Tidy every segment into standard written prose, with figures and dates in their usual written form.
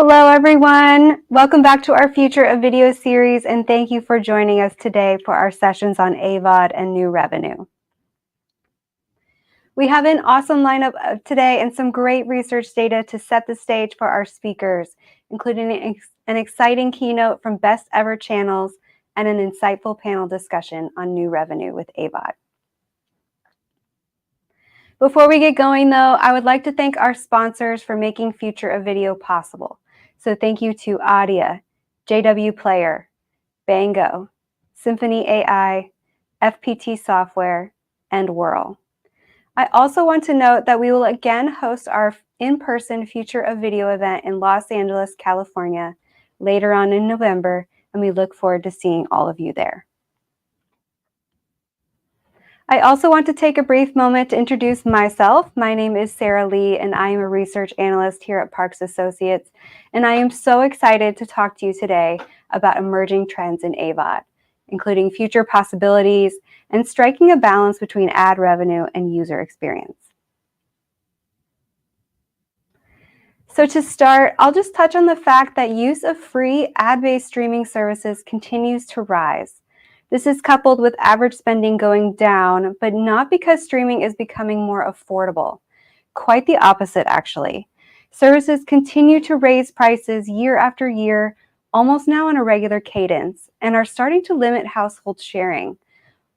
Hello everyone, welcome back to our Future of Video series and thank you for joining us today for our sessions on AVOD and new revenue. We have an awesome lineup today and some great research data to set the stage for our speakers, including an exciting keynote from Best Ever Channels and an insightful panel discussion on new revenue with AVOD. Before we get going though, I would like to thank our sponsors for making Future of Video possible. So thank you to Audia, JW Player, Bango, Symphony AI, FPT Software, and Whirl. I also want to note that we will again host our in-person Future of Video event in Los Angeles, California, later on in November, and we look forward to seeing all of you there. I also want to take a brief moment to introduce myself. My name is Sarah Lee, and I am a research analyst here at Parks Associates, and I am so excited to talk to you today about emerging trends in AVOD, including future possibilities and striking a balance between ad revenue and user experience. So to start, I'll just touch on the fact that use of free ad-based streaming services continues to rise. This is coupled with average spending going down, but not because streaming is becoming more affordable. Quite the opposite, actually. Services continue to raise prices year after year, almost now on a regular cadence, and are starting to limit household sharing,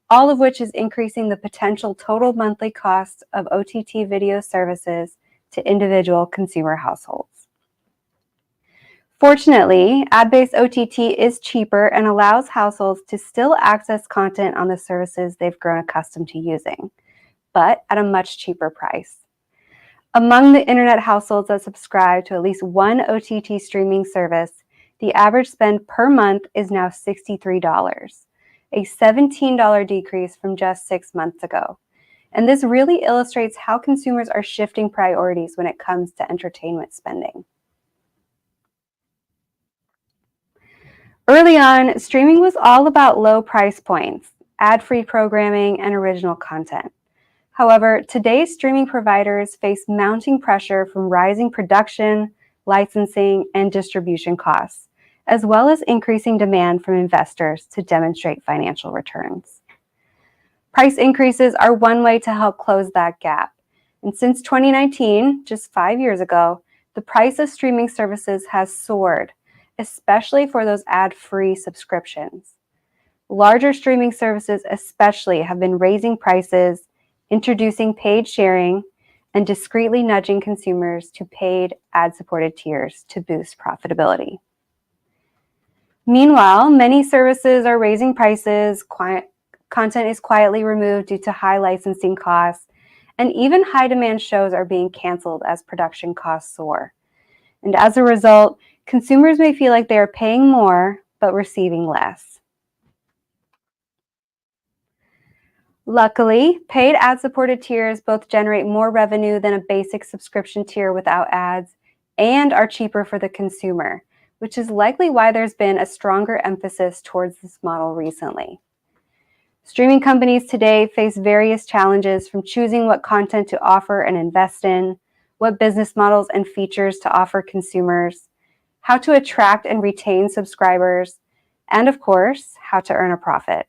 all of which is increasing the potential total monthly cost of OTT video services to individual consumer households. Fortunately, ad-based OTT is cheaper and allows households to still access content on the services they've grown accustomed to using, but at a much cheaper price. Among the internet households that subscribe to at least one OTT streaming service, the average spend per month is now $63, a $17 decrease from just 6 months ago. And this really illustrates how consumers are shifting priorities when it comes to entertainment spending. Early on, streaming was all about low price points, ad-free programming, and original content. However, today's streaming providers face mounting pressure from rising production, licensing, and distribution costs, as well as increasing demand from investors to demonstrate financial returns. Price increases are one way to help close that gap. And since 2019, just 5 years ago, the price of streaming services has soared, especially for those ad-free subscriptions. Larger streaming services especially have been raising prices, introducing paid sharing, and discreetly nudging consumers to paid ad-supported tiers to boost profitability. Meanwhile, many services are raising prices, content is quietly removed due to high licensing costs, and even high-demand shows are being canceled as production costs soar. And as a result, consumers may feel like they are paying more but receiving less. Luckily, paid ad-supported tiers both generate more revenue than a basic subscription tier without ads and are cheaper for the consumer, which is likely why there's been a stronger emphasis towards this model recently. Streaming companies today face various challenges, from choosing what content to offer and invest in, what business models and features to offer consumers, how to attract and retain subscribers, and of course, how to earn a profit.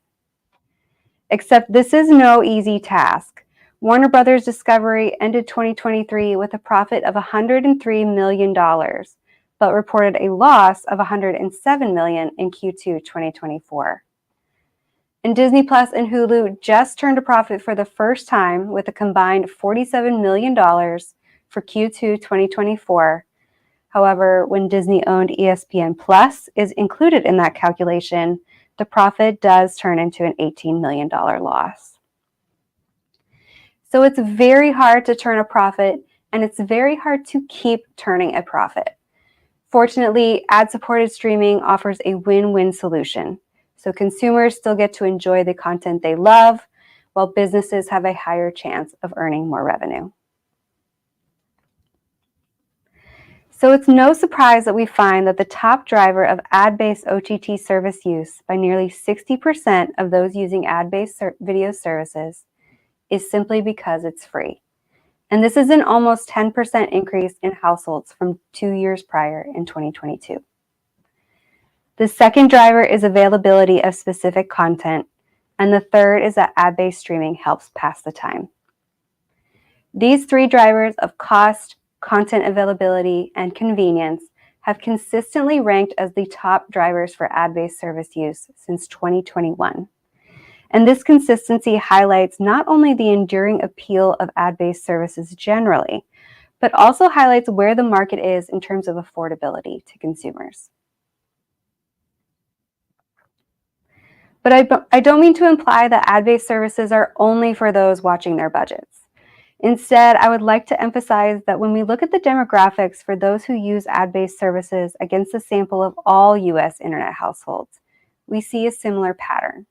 Except this is no easy task. Warner Brothers Discovery ended 2023 with a profit of $103 million, but reported a loss of $107 million in Q2 2024. And Disney Plus and Hulu just turned a profit for the first time with a combined $47 million for Q2 2024. However, when Disney-owned ESPN Plus is included in that calculation, the profit does turn into an $18 million loss. So it's very hard to turn a profit, and it's very hard to keep turning a profit. Fortunately, ad-supported streaming offers a win-win solution. So consumers still get to enjoy the content they love, while businesses have a higher chance of earning more revenue. So it's no surprise that we find that the top driver of ad-based OTT service use by nearly 60% of those using ad-based video services is simply because it's free. And this is an almost 10% increase in households from 2 years prior in 2022. The second driver is availability of specific content, and the third is that ad-based streaming helps pass the time. These three drivers of cost, content availability, and convenience have consistently ranked as the top drivers for ad-based service use since 2021. And this consistency highlights not only the enduring appeal of ad-based services generally, but also highlights where the market is in terms of affordability to consumers. But I don't mean to imply that ad-based services are only for those watching their budgets. Instead, I would like to emphasize that when we look at the demographics for those who use ad-based services against a sample of all U.S. internet households, we see a similar pattern.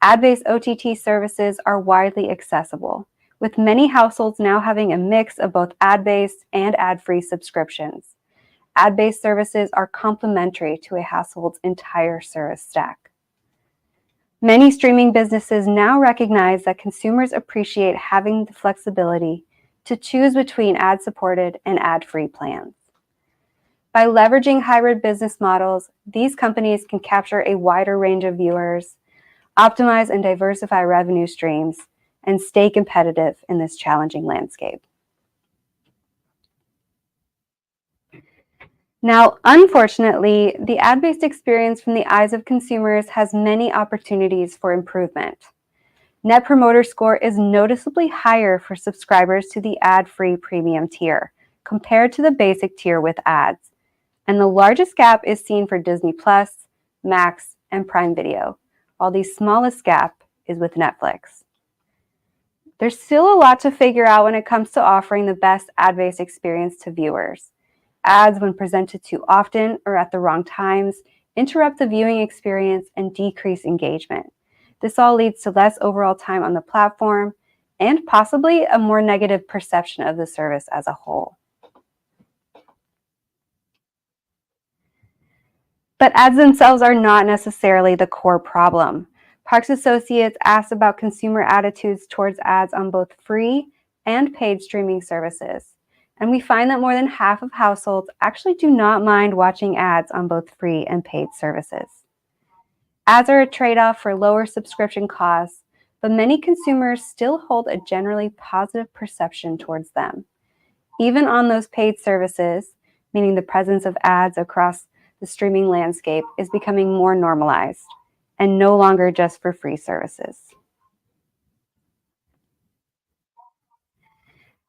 Ad-based OTT services are widely accessible, with many households now having a mix of both ad-based and ad-free subscriptions. Ad-based services are complementary to a household's entire service stack. Many streaming businesses now recognize that consumers appreciate having the flexibility to choose between ad-supported and ad-free plans. By leveraging hybrid business models, these companies can capture a wider range of viewers, optimize and diversify revenue streams, and stay competitive in this challenging landscape. Now, unfortunately, the ad-based experience from the eyes of consumers has many opportunities for improvement. Net Promoter Score is noticeably higher for subscribers to the ad-free premium tier compared to the basic tier with ads, and the largest gap is seen for Disney+, Max, and Prime Video, while the smallest gap is with Netflix. There's still a lot to figure out when it comes to offering the best ad-based experience to viewers. Ads, when presented too often or at the wrong times, interrupt the viewing experience and decrease engagement. This all leads to less overall time on the platform and possibly a more negative perception of the service as a whole. But ads themselves are not necessarily the core problem. Parks Associates asked about consumer attitudes towards ads on both free and paid streaming services. And we find that more than half of households actually do not mind watching ads on both free and paid services. Ads are a trade-off for lower subscription costs, but many consumers still hold a generally positive perception towards them. Even on those paid services, meaning the presence of ads across the streaming landscape is becoming more normalized and no longer just for free services.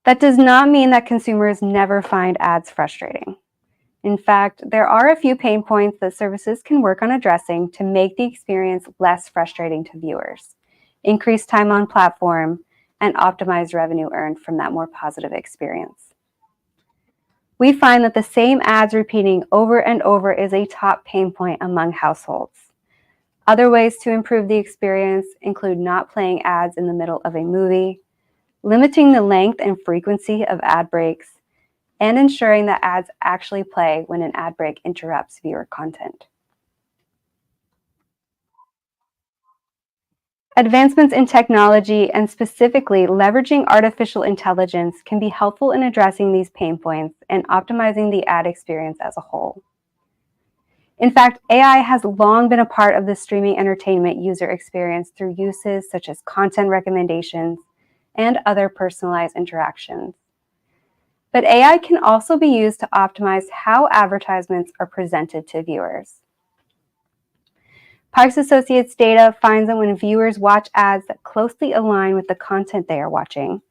That does not mean that consumers never find ads frustrating. In fact, there are a few pain points that services can work on addressing to make the experience less frustrating to viewers, increase time on platform, and optimize revenue earned from that more positive experience. We find that the same ads repeating over and over is a top pain point among households. Other ways to improve the experience include not playing ads in the middle of a movie, limiting the length and frequency of ad breaks, and ensuring that ads actually play when an ad break interrupts viewer content. Advancements in technology, and specifically leveraging artificial intelligence, can be helpful in addressing these pain points and optimizing the ad experience as a whole. In fact, AI has long been a part of the streaming entertainment user experience through uses such as content recommendations and other personalized interactions. But AI can also be used to optimize how advertisements are presented to viewers. Parks Associates data finds that when viewers watch ads that closely align with the content they are watching,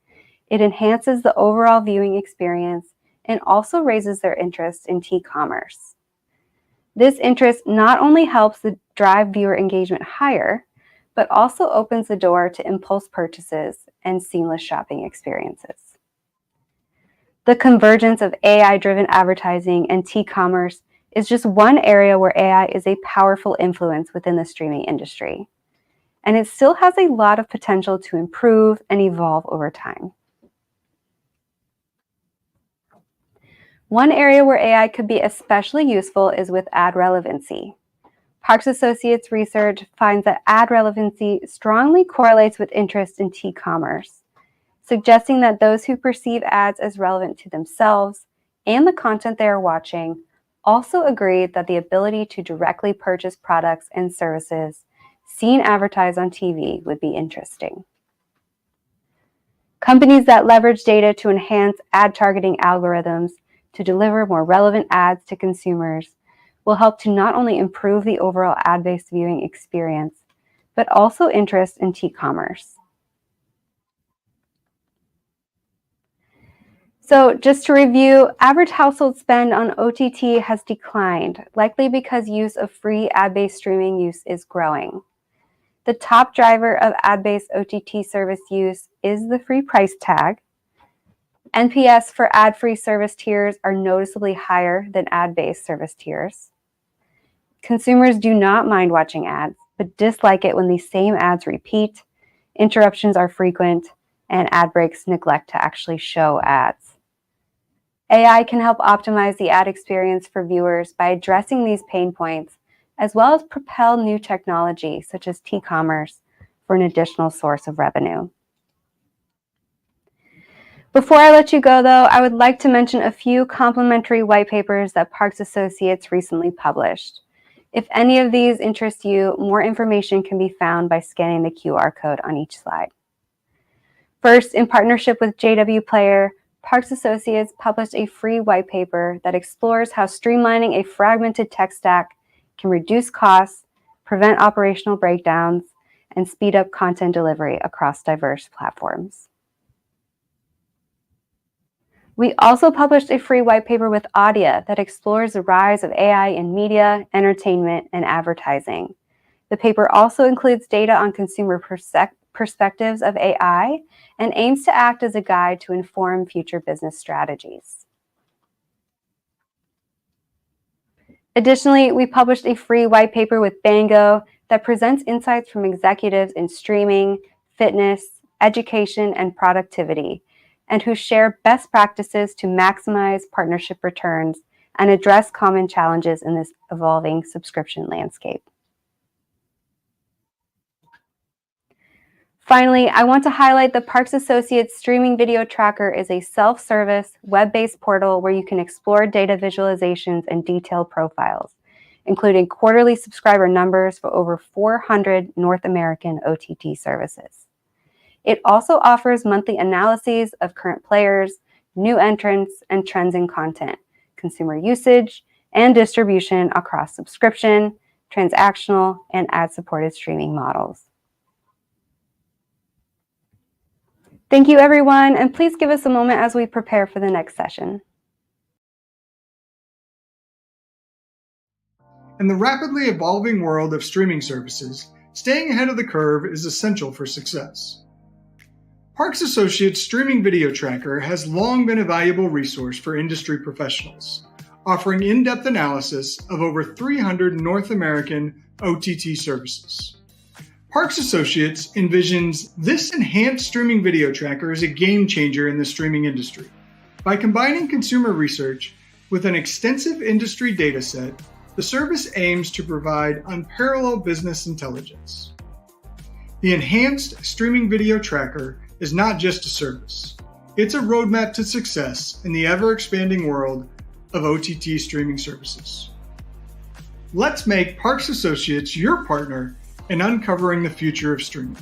it enhances the overall viewing experience and also raises their interest in T-commerce. This interest not only helps drive viewer engagement higher, but also opens the door to impulse purchases and seamless shopping experiences. The convergence of AI-driven advertising and T-commerce is just one area where AI is a powerful influence within the streaming industry, and it still has a lot of potential to improve and evolve over time. One area where AI could be especially useful is with ad relevancy. Parks Associates research finds that ad relevancy strongly correlates with interest in T-commerce. suggesting that those who perceive ads as relevant to themselves and the content they are watching also agree that the ability to directly purchase products and services seen advertised on TV would be interesting. Companies that leverage data to enhance ad targeting algorithms to deliver more relevant ads to consumers will help to not only improve the overall ad-based viewing experience, but also interest in T-commerce. So just to review, average household spend on OTT has declined, likely because use of free ad-based streaming use is growing. The top driver of ad-based OTT service use is the free price tag. NPS for ad-free service tiers are noticeably higher than ad-based service tiers. Consumers do not mind watching ads, but dislike it when these same ads repeat, interruptions are frequent, and ad breaks neglect to actually show ads. AI can help optimize the ad experience for viewers by addressing these pain points, as well as propel new technology such as T-commerce for an additional source of revenue. Before I let you go, though, I would like to mention a few complimentary white papers that Parks Associates recently published. If any of these interest you, more information can be found by scanning the QR code on each slide. First, in partnership with JW Player, Parks Associates published a free white paper that explores how streamlining a fragmented tech stack can reduce costs, prevent operational breakdowns, and speed up content delivery across diverse platforms. We also published a free white paper with Audia that explores the rise of AI in media, entertainment, and advertising. The paper also includes data on consumer perspectives of AI and aims to act as a guide to inform future business strategies. Additionally, we published a free white paper with Bango that presents insights from executives in streaming, fitness, education, and productivity, and who share best practices to maximize partnership returns and address common challenges in this evolving subscription landscape. Finally, I want to highlight the Parks Associates Streaming Video Tracker is a self-service, web-based portal where you can explore data visualizations and detailed profiles, including quarterly subscriber numbers for over 400 North American OTT services. It also offers monthly analyses of current players, new entrants, and trends in content, consumer usage, and distribution across subscription, transactional, and ad-supported streaming models. Thank you, everyone, and please give us a moment as we prepare for the next session. In the rapidly evolving world of streaming services, staying ahead of the curve is essential for success. Parks Associates Streaming Video Tracker has long been a valuable resource for industry professionals, offering in-depth analysis of over 300 North American OTT services. Parks Associates envisions this enhanced streaming video tracker as a game changer in the streaming industry. By combining consumer research with an extensive industry data set, the service aims to provide unparalleled business intelligence. The enhanced streaming video tracker is not just a service. It's a roadmap to success in the ever-expanding world of OTT streaming services. Let's make Parks Associates your partner in uncovering the future of streaming.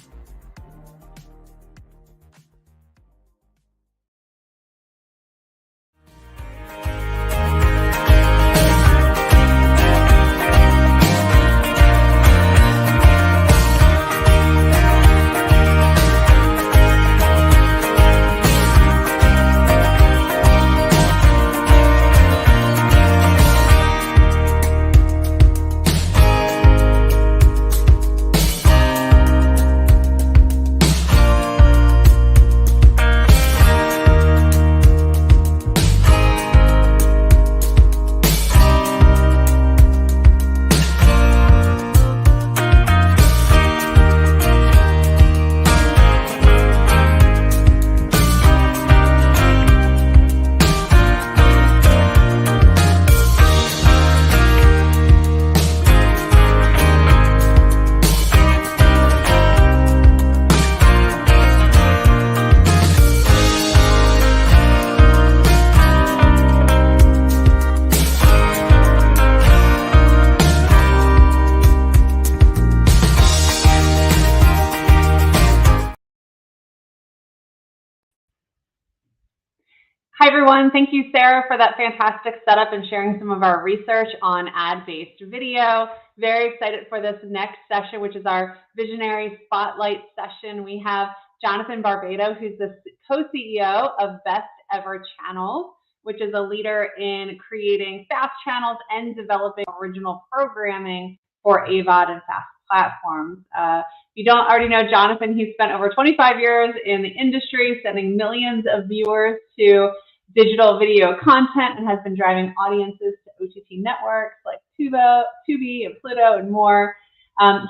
Hi, everyone. Thank you, Sarah, for that fantastic setup and sharing some of our research on ad-based video. Very excited for this next session, which is our Visionary Spotlight session. We have Jonathan Barbado, who's the co-CEO of Best Ever Channels, which is a leader in creating fast channels and developing original programming for AVOD and fast platforms. If you don't already know Jonathan, he's spent over 25 years in the industry, sending millions of viewers to digital video content, and has been driving audiences to OTT networks like Tubi, and Pluto, and more.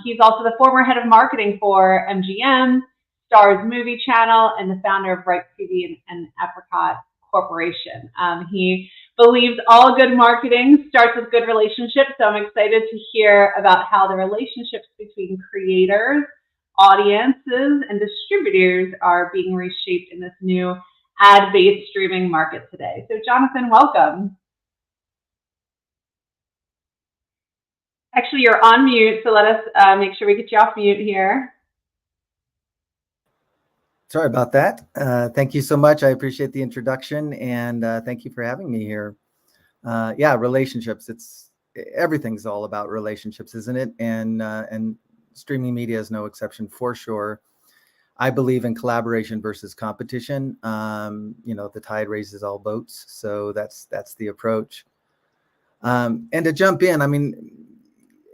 He's also the former head of marketing for MGM, Starz Movie Channel, and the founder of Bright TV and Apricot Corporation. He believes all good marketing starts with good relationships, so I'm excited to hear about how the relationships between creators, audiences, and distributors are being reshaped in this new ad-based streaming market today. So Jonathan, welcome. Actually, you're on mute, so let us make sure we get you off mute here. Sorry about that. Thank you so much. I appreciate the introduction, and thank you for having me here. Yeah, relationships. Everything's all about relationships, isn't it? And streaming media is no exception for sure. I believe in collaboration versus competition. The tide raises all boats, so that's the approach. And to jump in, I mean,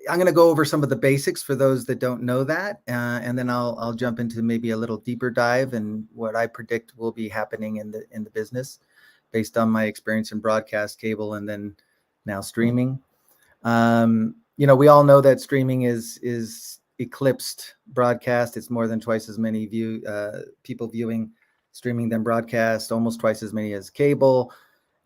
I'm going to go over some of the basics for those that don't know that, and then I'll jump into maybe a little deeper dive and what I predict will be happening in the business, based on my experience in broadcast, cable, and then now streaming. We all know that streaming is eclipsed broadcast. It's more than twice as many people viewing streaming than broadcast, almost twice as many as cable.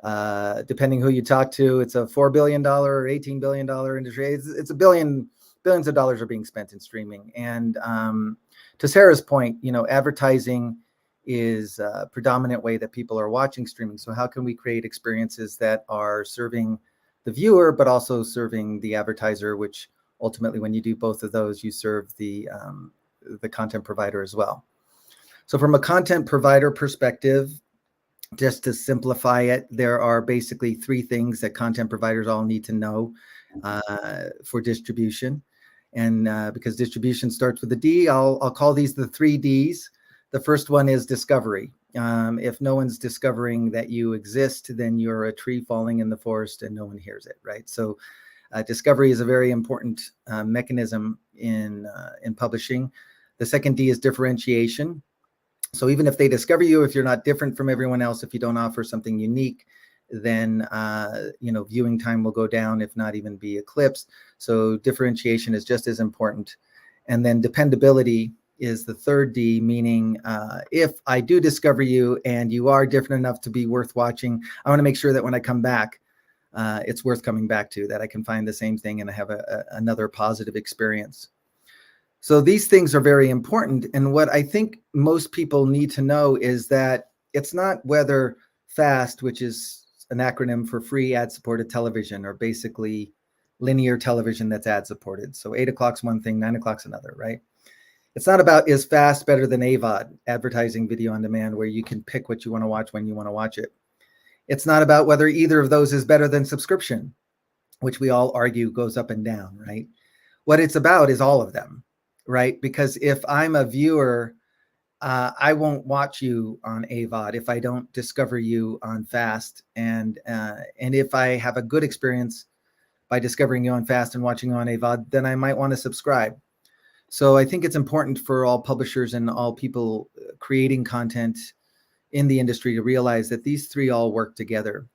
Depending who you talk to, it's a $4 billion or $18 billion industry. It's billions of dollars are being spent in streaming. And to Sarah's point, advertising is a predominant way that people are watching streaming. So how can we create experiences that are serving the viewer, but also serving the advertiser, which ultimately, when you do both of those, you serve the content provider as well. So from a content provider perspective, just to simplify it, there are basically three things that content providers all need to know for distribution. And because distribution starts with a D, I'll call these the 3 Ds. The first one is discovery. If no one's discovering that you exist, then you're a tree falling in the forest and no one hears it, right? So discovery is a very important mechanism in publishing. The second D is differentiation. So even if they discover you, if you're not different from everyone else, if you don't offer something unique, then viewing time will go down, if not even be eclipsed. So differentiation is just as important. And then dependability is the third D, meaning if I do discover you and you are different enough to be worth watching, I want to make sure that when I come back, it's worth coming back to, that I can find the same thing and I have another positive experience. So these things are very important. And what I think most people need to know is that it's not whether FAST, which is an acronym for free ad-supported television, or basically linear television that's ad-supported. So 8 o'clock's one thing, 9 o'clock's another, right? It's not about, is FAST better than AVOD, advertising video on demand, where you can pick what you want to watch when you want to watch it. It's not about whether either of those is better than subscription, which we all argue goes up and down, right? What it's about is all of them, right? Because if I'm a viewer, I won't watch you on AVOD if I don't discover you on FAST. And if I have a good experience by discovering you on FAST and watching you on AVOD, then I might want to subscribe. So I think it's important for all publishers and all people creating content in the industry to realize that these three all work together,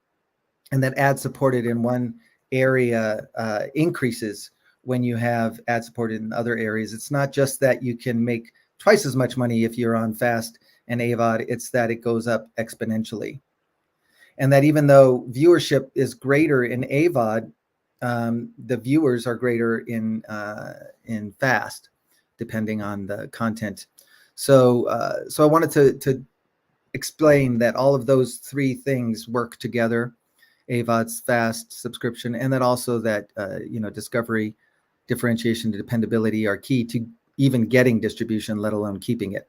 and that ad supported in one area increases when you have ad supported in other areas. It's not just that you can make twice as much money if you're on FAST and AVOD, it's that it goes up exponentially. And that even though viewership is greater in AVOD, the viewers are greater in FAST, depending on the content. So I wanted to explain that all of those three things work together: AVOD's FAST, subscription, and that also that discovery, differentiation, and dependability are key to even getting distribution, let alone keeping it.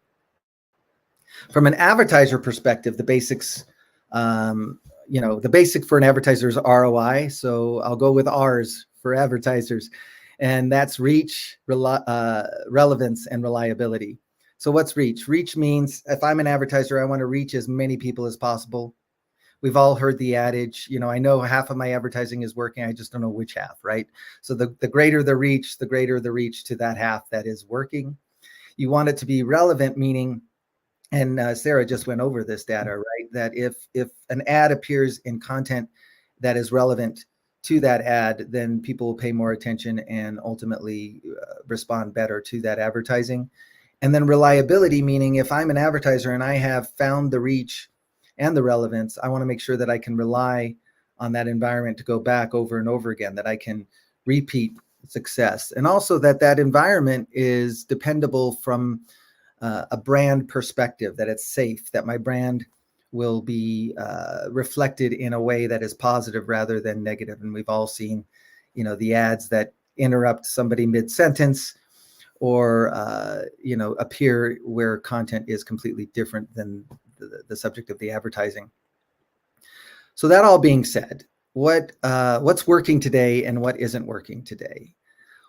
From an advertiser perspective, the basics The basic for an advertiser is ROI. So I'll go with R's for advertisers. And that's reach, relevance, and reliability. So what's reach? Reach means if I'm an advertiser, I want to reach as many people as possible. We've all heard the adage, I know half of my advertising is working. I just don't know which half, right? So the greater the reach to that half that is working. You want it to be relevant, meaning, and Sarah just went over this data, right? That if an ad appears in content that is relevant to that ad, then people will pay more attention and ultimately respond better to that advertising. And then reliability, meaning if I'm an advertiser and I have found the reach and the relevance, I want to make sure that I can rely on that environment to go back over and over again, that I can repeat success. And also that environment is dependable from a brand perspective, that it's safe, that my brand will be reflected in a way that is positive rather than negative. And we've all seen, the ads that interrupt somebody mid-sentence or, appear where content is completely different than the subject of the advertising. So that all being said, what's working today and what isn't working today?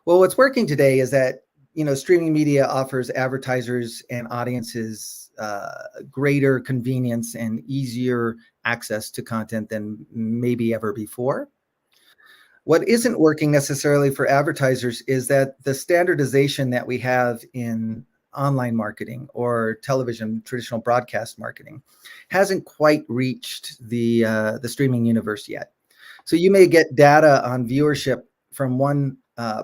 Well, what's working today is that, streaming media offers advertisers and audiences greater convenience and easier access to content than maybe ever before. What isn't working necessarily for advertisers is that the standardization that we have in online marketing or television, traditional broadcast marketing, hasn't quite reached the streaming universe yet. So you may get data on viewership from one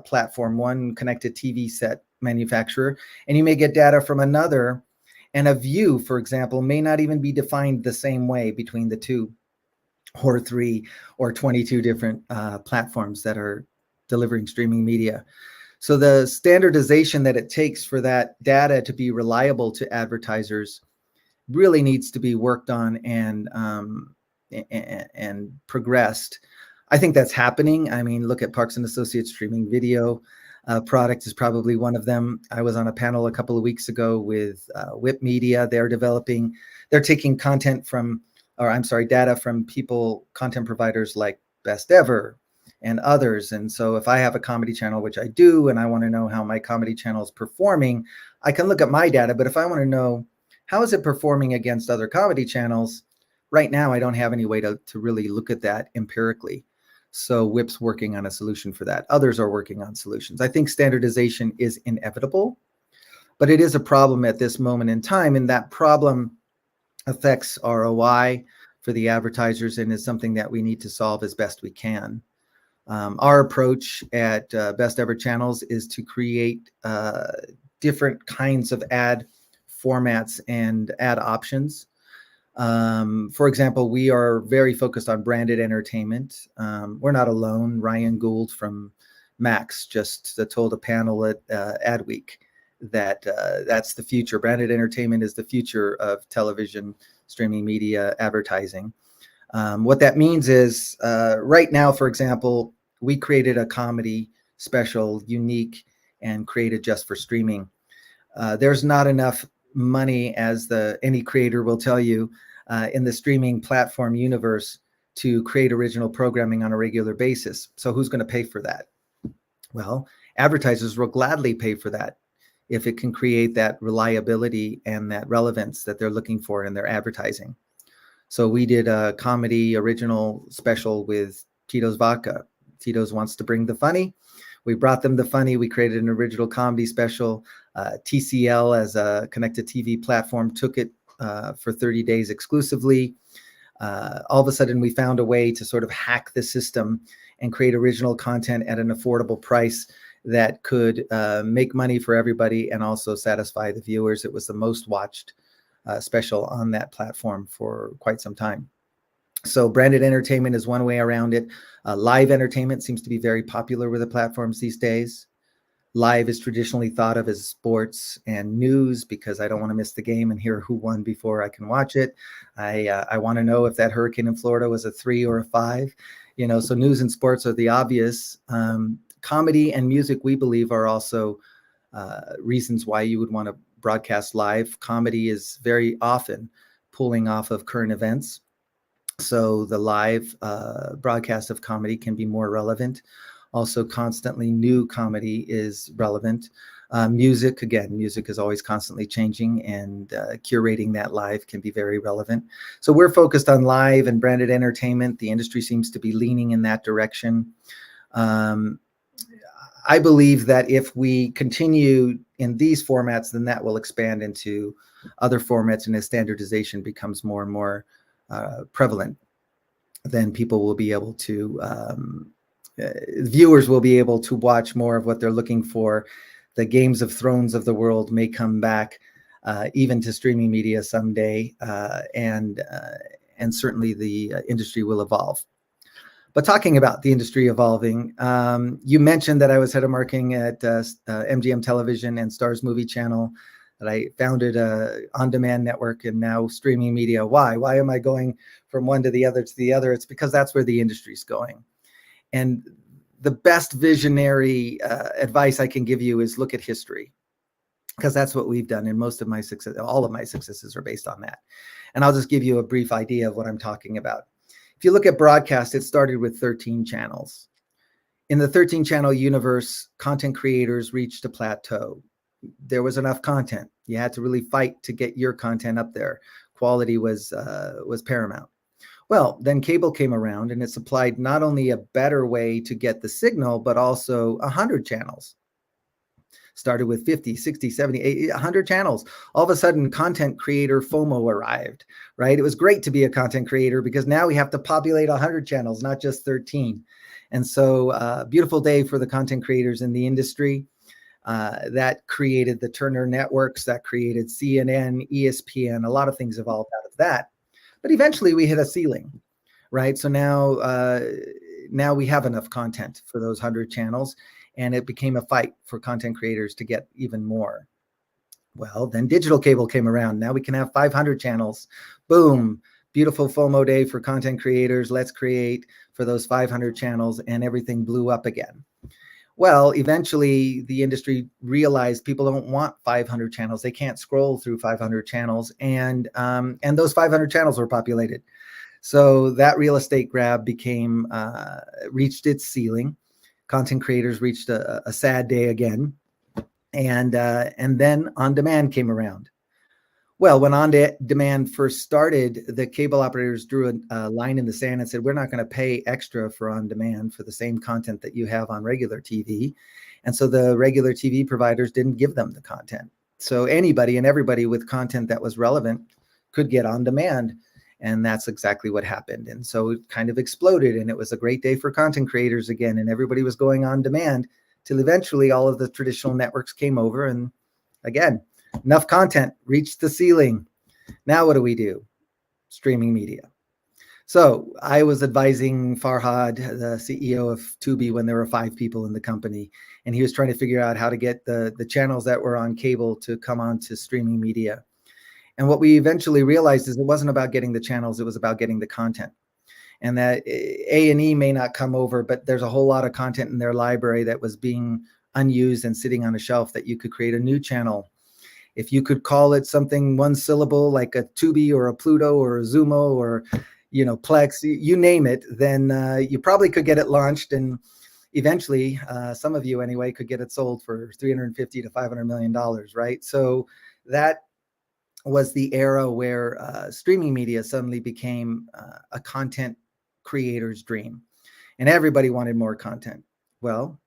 platform, one connected TV set manufacturer, and you may get data from another, and a view, for example, may not even be defined the same way between the two or 3 or 22 different platforms that are delivering streaming media. So the standardization that it takes for that data to be reliable to advertisers really needs to be worked on and progressed. I think that's happening. I mean, look at Parks and Associates streaming video product is probably one of them. I was on a panel a couple of weeks ago with Whip Media. They're taking data from content providers like Best Ever and others. And so if I have a comedy channel, which I do, and I want to know how my comedy channel is performing, I can look at my data. But if I want to know how is it performing against other comedy channels, right now I don't have any way to really look at that empirically. So Whip's working on a solution for that. Others are working on solutions. I think standardization is inevitable, but it is a problem at this moment in time, and that problem affects ROI for the advertisers and is something that we need to solve as best we can. Our approach at Best Ever Channels is to create different kinds of ad formats and ad options. For example, we are very focused on branded entertainment. We're not alone. Ryan Gould from Max just told a panel at Adweek that that's the future. Branded entertainment is the future of television, streaming media, advertising. What that means is right now, for example, we created a comedy special, unique and created just for streaming. There's not enough money, as any creator will tell you, in the streaming platform universe to create original programming on a regular basis. So who's going to pay for that? Well, advertisers will gladly pay for that if it can create that reliability and that relevance that they're looking for in their advertising. So we did a comedy original special with Tito's Vodka. Tito's wants to bring the funny. We brought them the funny. We created an original comedy special. TCL, as a connected TV platform, took it for 30 days exclusively. All of a sudden, we found a way to sort of hack the system and create original content at an affordable price that could make money for everybody and also satisfy the viewers. It was the most watched special on that platform for quite some time. So branded entertainment is one way around it. Live entertainment seems to be very popular with the platforms these days. Live is traditionally thought of as sports and news because I don't want to miss the game and hear who won before I can watch it. I want to know if that hurricane in Florida was a 3 or a 5. So news and sports are the obvious. Comedy and music, we believe, are also reasons why you would want to broadcast live. Comedy is very often pulling off of current events. So the live broadcast of comedy can be more relevant. Also, constantly new comedy is relevant. Music, again, music is always constantly changing, and curating that live can be very relevant. So we're focused on live and branded entertainment. The industry seems to be leaning in that direction. I believe that if we continue in these formats, then that will expand into other formats, and as standardization becomes more and more prevalent, then people will be able to, viewers will be able to watch more of what they're looking for. The Games of Thrones of the world may come back, even to streaming media someday, and certainly the industry will evolve. But talking about the industry evolving, you mentioned that I was head of marketing at MGM Television and Stars Movie Channel, that I founded a on-demand network and now streaming media. Why? Why am I going from one to the other to the other? It's because that's where the industry's going. And the best visionary advice I can give you is look at history, because that's what we've done. And most of my success, all of my successes are based on that. And I'll just give you a brief idea of what I'm talking about. If you look at broadcast, it started with 13 channels. In the 13 channel universe, content creators reached a plateau. There was enough content. You had to really fight to get your content up there. Quality was paramount. Well, then cable came around, and it supplied not only a better way to get the signal, but also 100 channels. Started with 50, 60, 70, 80, 100 channels. All of a sudden, content creator FOMO arrived, right? It was great to be a content creator because now we have to populate 100 channels, not just 13. And so beautiful day for the content creators in the industry. That created the Turner networks, that created CNN, ESPN, a lot of things evolved out of that. But eventually we hit a ceiling, right? So now we have enough content for those 100 channels, and it became a fight for content creators to get even more. Well, then digital cable came around. Now we can have 500 channels. Boom. Beautiful FOMO day for content creators. Let's create for those 500 channels, and everything blew up again. Well, eventually the industry realized people don't want 500 channels. They can't scroll through 500 channels, and those 500 channels were populated. So that real estate grab reached its ceiling. Content creators reached a sad day again, and then on demand came around. Well, when on demand first started, the cable operators drew a line in the sand and said, we're not going to pay extra for on demand for the same content that you have on regular TV. And so the regular TV providers didn't give them the content. So anybody and everybody with content that was relevant could get on demand. And that's exactly what happened. And so it kind of exploded, and it was a great day for content creators again. And everybody was going on demand till eventually all of the traditional networks came over, and again, enough content reached the ceiling. Now what do? Streaming media. So I was advising Farhad, the CEO of Tubi, when there were 5 people in the company, and he was trying to figure out how to get the channels that were on cable to come on to streaming media. And what we eventually realized is it wasn't about getting the channels, it was about getting the content. And that A&E may not come over, but there's a whole lot of content in their library that was being unused and sitting on a shelf that you could create a new channel. If you could call it something one syllable, like a Tubi or a Pluto or a Zumo or, Plex, you name it, then you probably could get it launched. And eventually, some of you anyway, could get it sold for $350 to $500 million, right? So that was the era where streaming media suddenly became a content creator's dream, and everybody wanted more content. Well,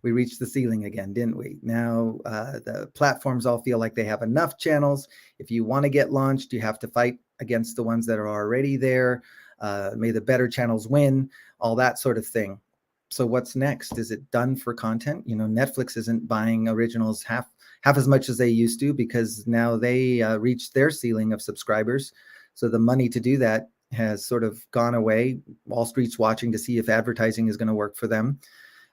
we reached the ceiling again, didn't we? Now the platforms all feel like they have enough channels. If you want to get launched, you have to fight against the ones that are already there. May the better channels win, all that sort of thing. So what's next? Is it done for content? Netflix isn't buying originals half as much as they used to, because now they reached their ceiling of subscribers. So the money to do that has sort of gone away. Wall Street's watching to see if advertising is going to work for them.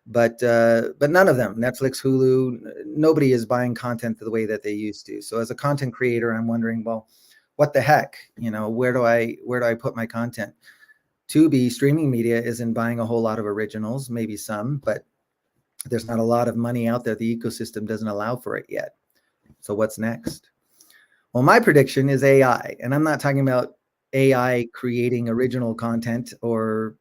But none of them, Netflix, Hulu, nobody is buying content the way that they used to. So as a content creator, I'm wondering, well, what the heck? Where do I put my content? Tubi, streaming media, isn't buying a whole lot of originals, maybe some, but there's not a lot of money out there. The ecosystem doesn't allow for it yet. So what's next? Well, my prediction is AI, and I'm not talking about AI creating original content or,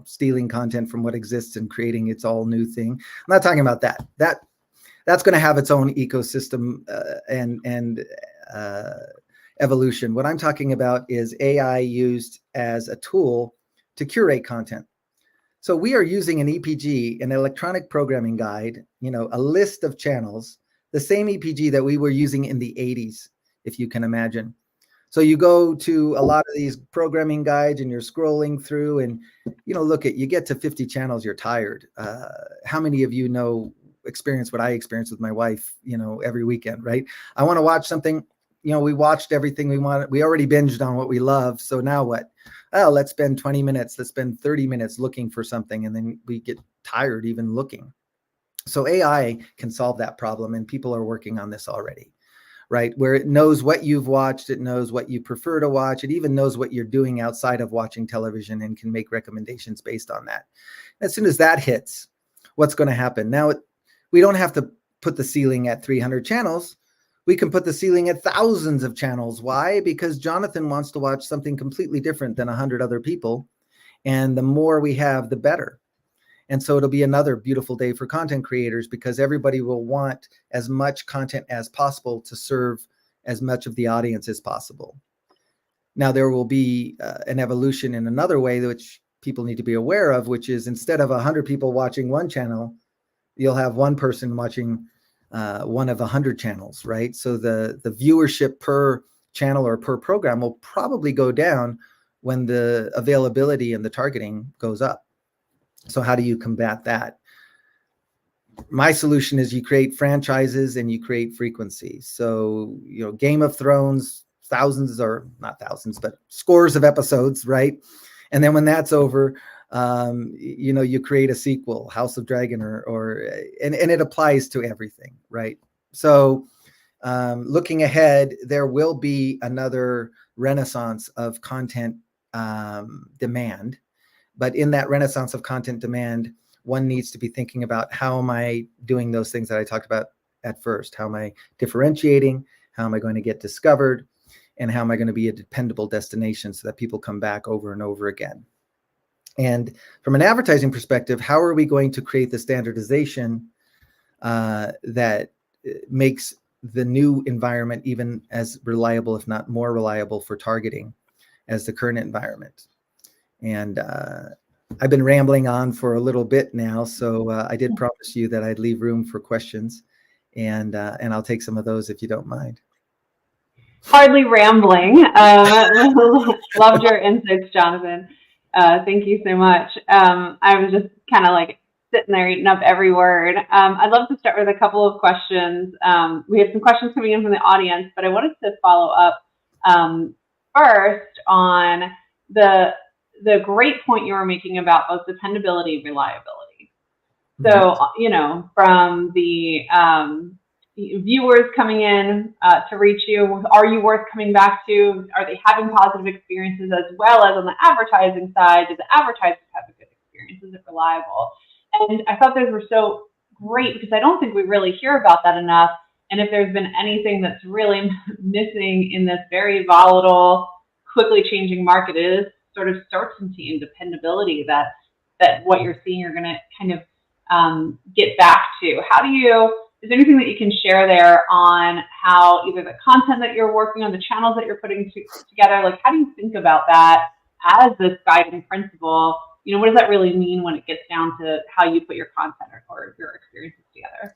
stealing content from what exists and creating its all new thing. I'm not talking about that. That's going to have its own ecosystem and evolution. What I'm talking about is AI used as a tool to curate content. So we are using an EPG, an electronic programming guide, a list of channels, the same EPG that we were using in the 80s, if you can imagine. So you go to a lot of these programming guides and you're scrolling through and, you get to 50 channels, you're tired. How many of you experience what I experience with my wife, every weekend, right? I want to watch something, we watched everything we wanted. We already binged on what we love. So now what? Oh, let's spend 20 minutes, let's spend 30 minutes looking for something. And then we get tired even looking. So AI can solve that problem. And people are working on this already, right? Where it knows what you've watched, it knows what you prefer to watch. It even knows what you're doing outside of watching television and can make recommendations based on that. As soon as that hits, what's going to happen? Now, we don't have to put the ceiling at 300 channels. We can put the ceiling at thousands of channels. Why? Because Jonathan wants to watch something completely different than 100 other people. And the more we have, the better. And so it'll be another beautiful day for content creators because everybody will want as much content as possible to serve as much of the audience as possible. Now, there will be an evolution in another way, which people need to be aware of, which is instead of 100 people watching one channel, you'll have one person watching one of 100 channels, right? So the viewership per channel or per program will probably go down when the availability and the targeting goes up. So how do you combat that? My solution is you create franchises and you create frequency. So, Game of Thrones, thousands or not thousands, but scores of episodes, right? And then when that's over, you create a sequel, House of Dragon, and it applies to everything, right? So looking ahead, there will be another renaissance of content demand. But in that renaissance of content demand, one needs to be thinking about how am I doing those things that I talked about at first? How am I differentiating? How am I going to get discovered? And how am I going to be a dependable destination so that people come back over and over again? And from an advertising perspective, how are we going to create the standardization that makes the new environment even as reliable, if not more reliable, for targeting as the current environment? And I've been rambling on for a little bit now, so I did promise you that I'd leave room for questions, and I'll take some of those if you don't mind. Hardly rambling. Loved your insights, Jonathan. Thank you so much. I was just kind of like sitting there eating up every word. I'd love to start with a couple of questions. We have some questions coming in from the audience, but I wanted to follow up first on the great point you were making about both dependability and reliability. So, from the viewers coming in to reach you, are you worth coming back to? Are they having positive experiences, as well as on the advertising side? Do the advertisers have a good experience? Is it reliable? And I thought those were so great because I don't think we really hear about that enough. And if there's been anything that's really missing in this very volatile, quickly changing market, is sort of certainty and dependability that what you're seeing you're going to kind of get back to. Is there anything that you can share there on how either the content that you're working on, the channels that you're putting together, like how do you think about that as this guiding principle? What does that really mean when it gets down to how you put your content or your experiences together?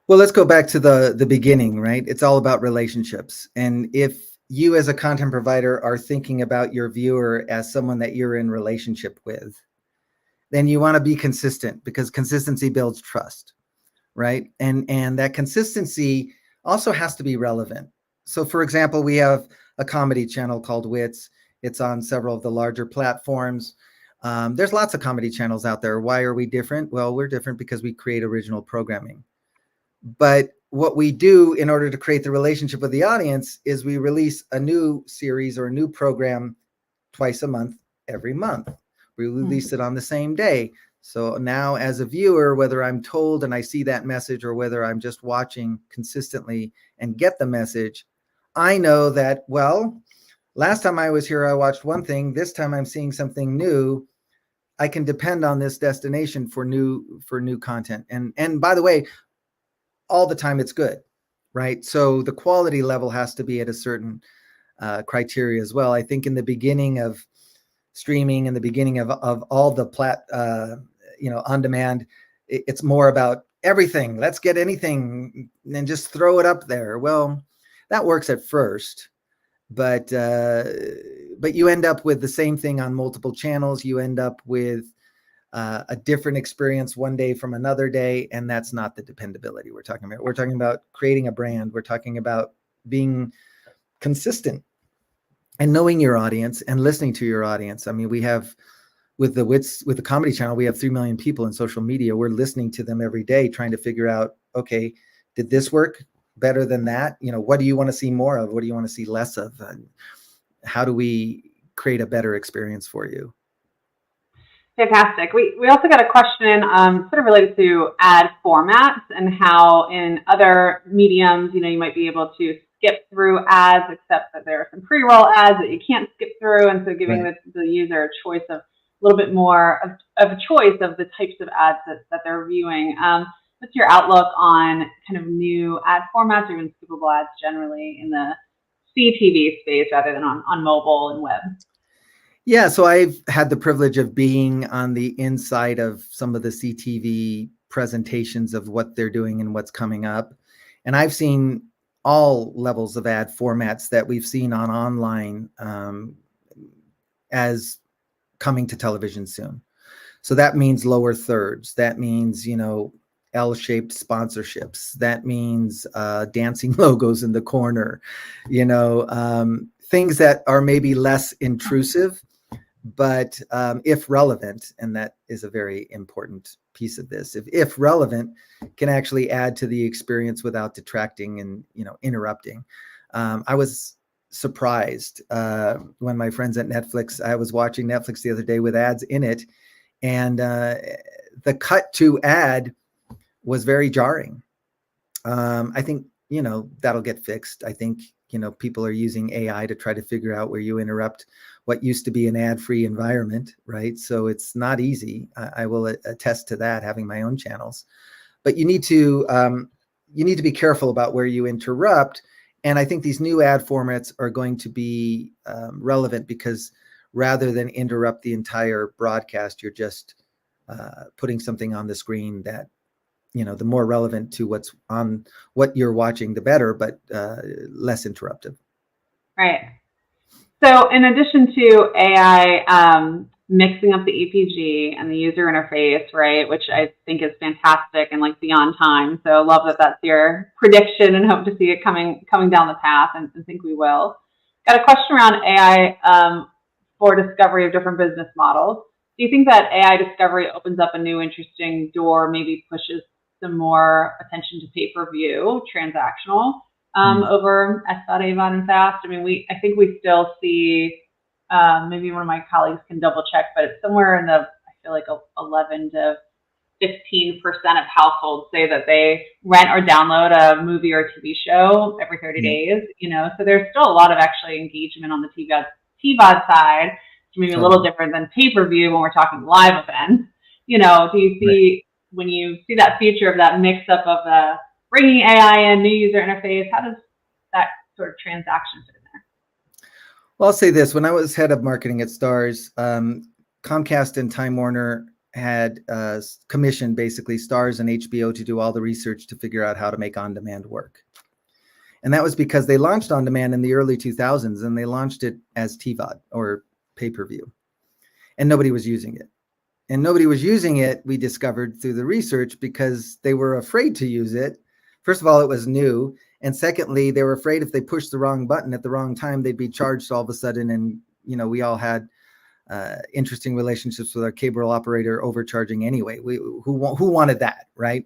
Well, let's go back to the beginning, right? It's all about relationships. And if you as a content provider are thinking about your viewer as someone that you're in relationship with, then you want to be consistent because consistency builds trust, right? And that consistency also has to be relevant. So for example, we have a comedy channel called Wits. It's on several of the larger platforms. There's lots of comedy channels out there. Why are we different? Well, we're different because we create original programming. But what we do in order to create the relationship with the audience is we release a new series or a new program twice a month, every month. We release it on the same day. So now as a viewer, whether I'm told and I see that message or whether I'm just watching consistently and get the message, I know that, well, last time I was here, I watched one thing. This time I'm seeing something new. I can depend on this destination for new content. And by the way, all the time it's good, right? So the quality level has to be at a certain criteria as well. I think in the beginning of streaming, in the beginning of all the on demand, it's more about everything. Let's get anything and just throw it up there. Well, that works at first, but you end up with the same thing on multiple channels. You end up with a different experience one day from another day, and that's not the dependability we're talking about. We're talking about creating a brand. We're talking about being consistent and knowing your audience and listening to your audience. I mean, we have with the comedy channel, we have 3 million people in social media. We're listening to them every day, trying to figure out, okay, did this work better than that? What do you want to see more of? What do you want to see less of? And how do we create a better experience for you? Fantastic. We also got a question sort of related to ad formats and how in other mediums, you might be able to skip through ads, except that there are some pre-roll ads that you can't skip through. And so giving Right. the user a choice of a little bit more of a choice of the types of ads that they're viewing. What's your outlook on kind of new ad formats or even skippable ads generally in the CTV space rather than on mobile and web? Yeah, so I've had the privilege of being on the inside of some of the CTV presentations of what they're doing and what's coming up. And I've seen all levels of ad formats that we've seen on online as coming to television soon. So that means lower thirds. That means, L-shaped sponsorships. That means dancing logos in the corner, things that are maybe intrusive, intrusive, but if relevant, and that is a very important piece of this, if relevant, can actually add to the experience without detracting and interrupting. I was surprised when my friends at Netflix, I was watching Netflix the other day with ads in it, and the cut to ad was very jarring. I think that'll get fixed. I think people are using AI to try to figure out where you interrupt what used to be an ad-free environment, right? So it's not easy. I will attest to that, having my own channels. But you need to be careful about where you interrupt. And I think these new ad formats are going to be relevant because rather than interrupt the entire broadcast, you're just putting something on the screen that the more relevant to what's on what you're watching, the better, but less interruptive. Right. So in addition to AI mixing up the EPG and the user interface, right, which I think is fantastic and like beyond time. So I love that that's your prediction and hope to see it coming down the path, and think we will. Got a question around AI for discovery of different business models. Do you think that AI discovery opens up a new interesting door, maybe pushes some more attention to pay-per-view, transactional, over SVOD, AVOD, and FAST? I mean, I think we still see, maybe one of my colleagues can double check, but it's somewhere in the, I feel like 11 to 15% of households say that they rent or download a movie or TV show every 30 days, so there's still a lot of actually engagement on the TVOD side, which may be a little different than pay-per-view when we're talking live events. Do you see, when you see that future of that mix up of bringing AI in, new user interface, how does that sort of transaction fit in there? Well, I'll say this. When I was head of marketing at Starz, Comcast and Time Warner had commissioned basically Starz and HBO to do all the research to figure out how to make on-demand work. And that was because they launched on-demand in the early 2000s, and they launched it as TVOD or pay-per-view, and nobody was using it. And nobody was using it, we discovered through the research, because they were afraid to use it. First of all, it was new. And secondly, they were afraid if they pushed the wrong button at the wrong time, they'd be charged all of a sudden. And, we all had interesting relationships with our cable operator overcharging anyway. Who wanted that, right?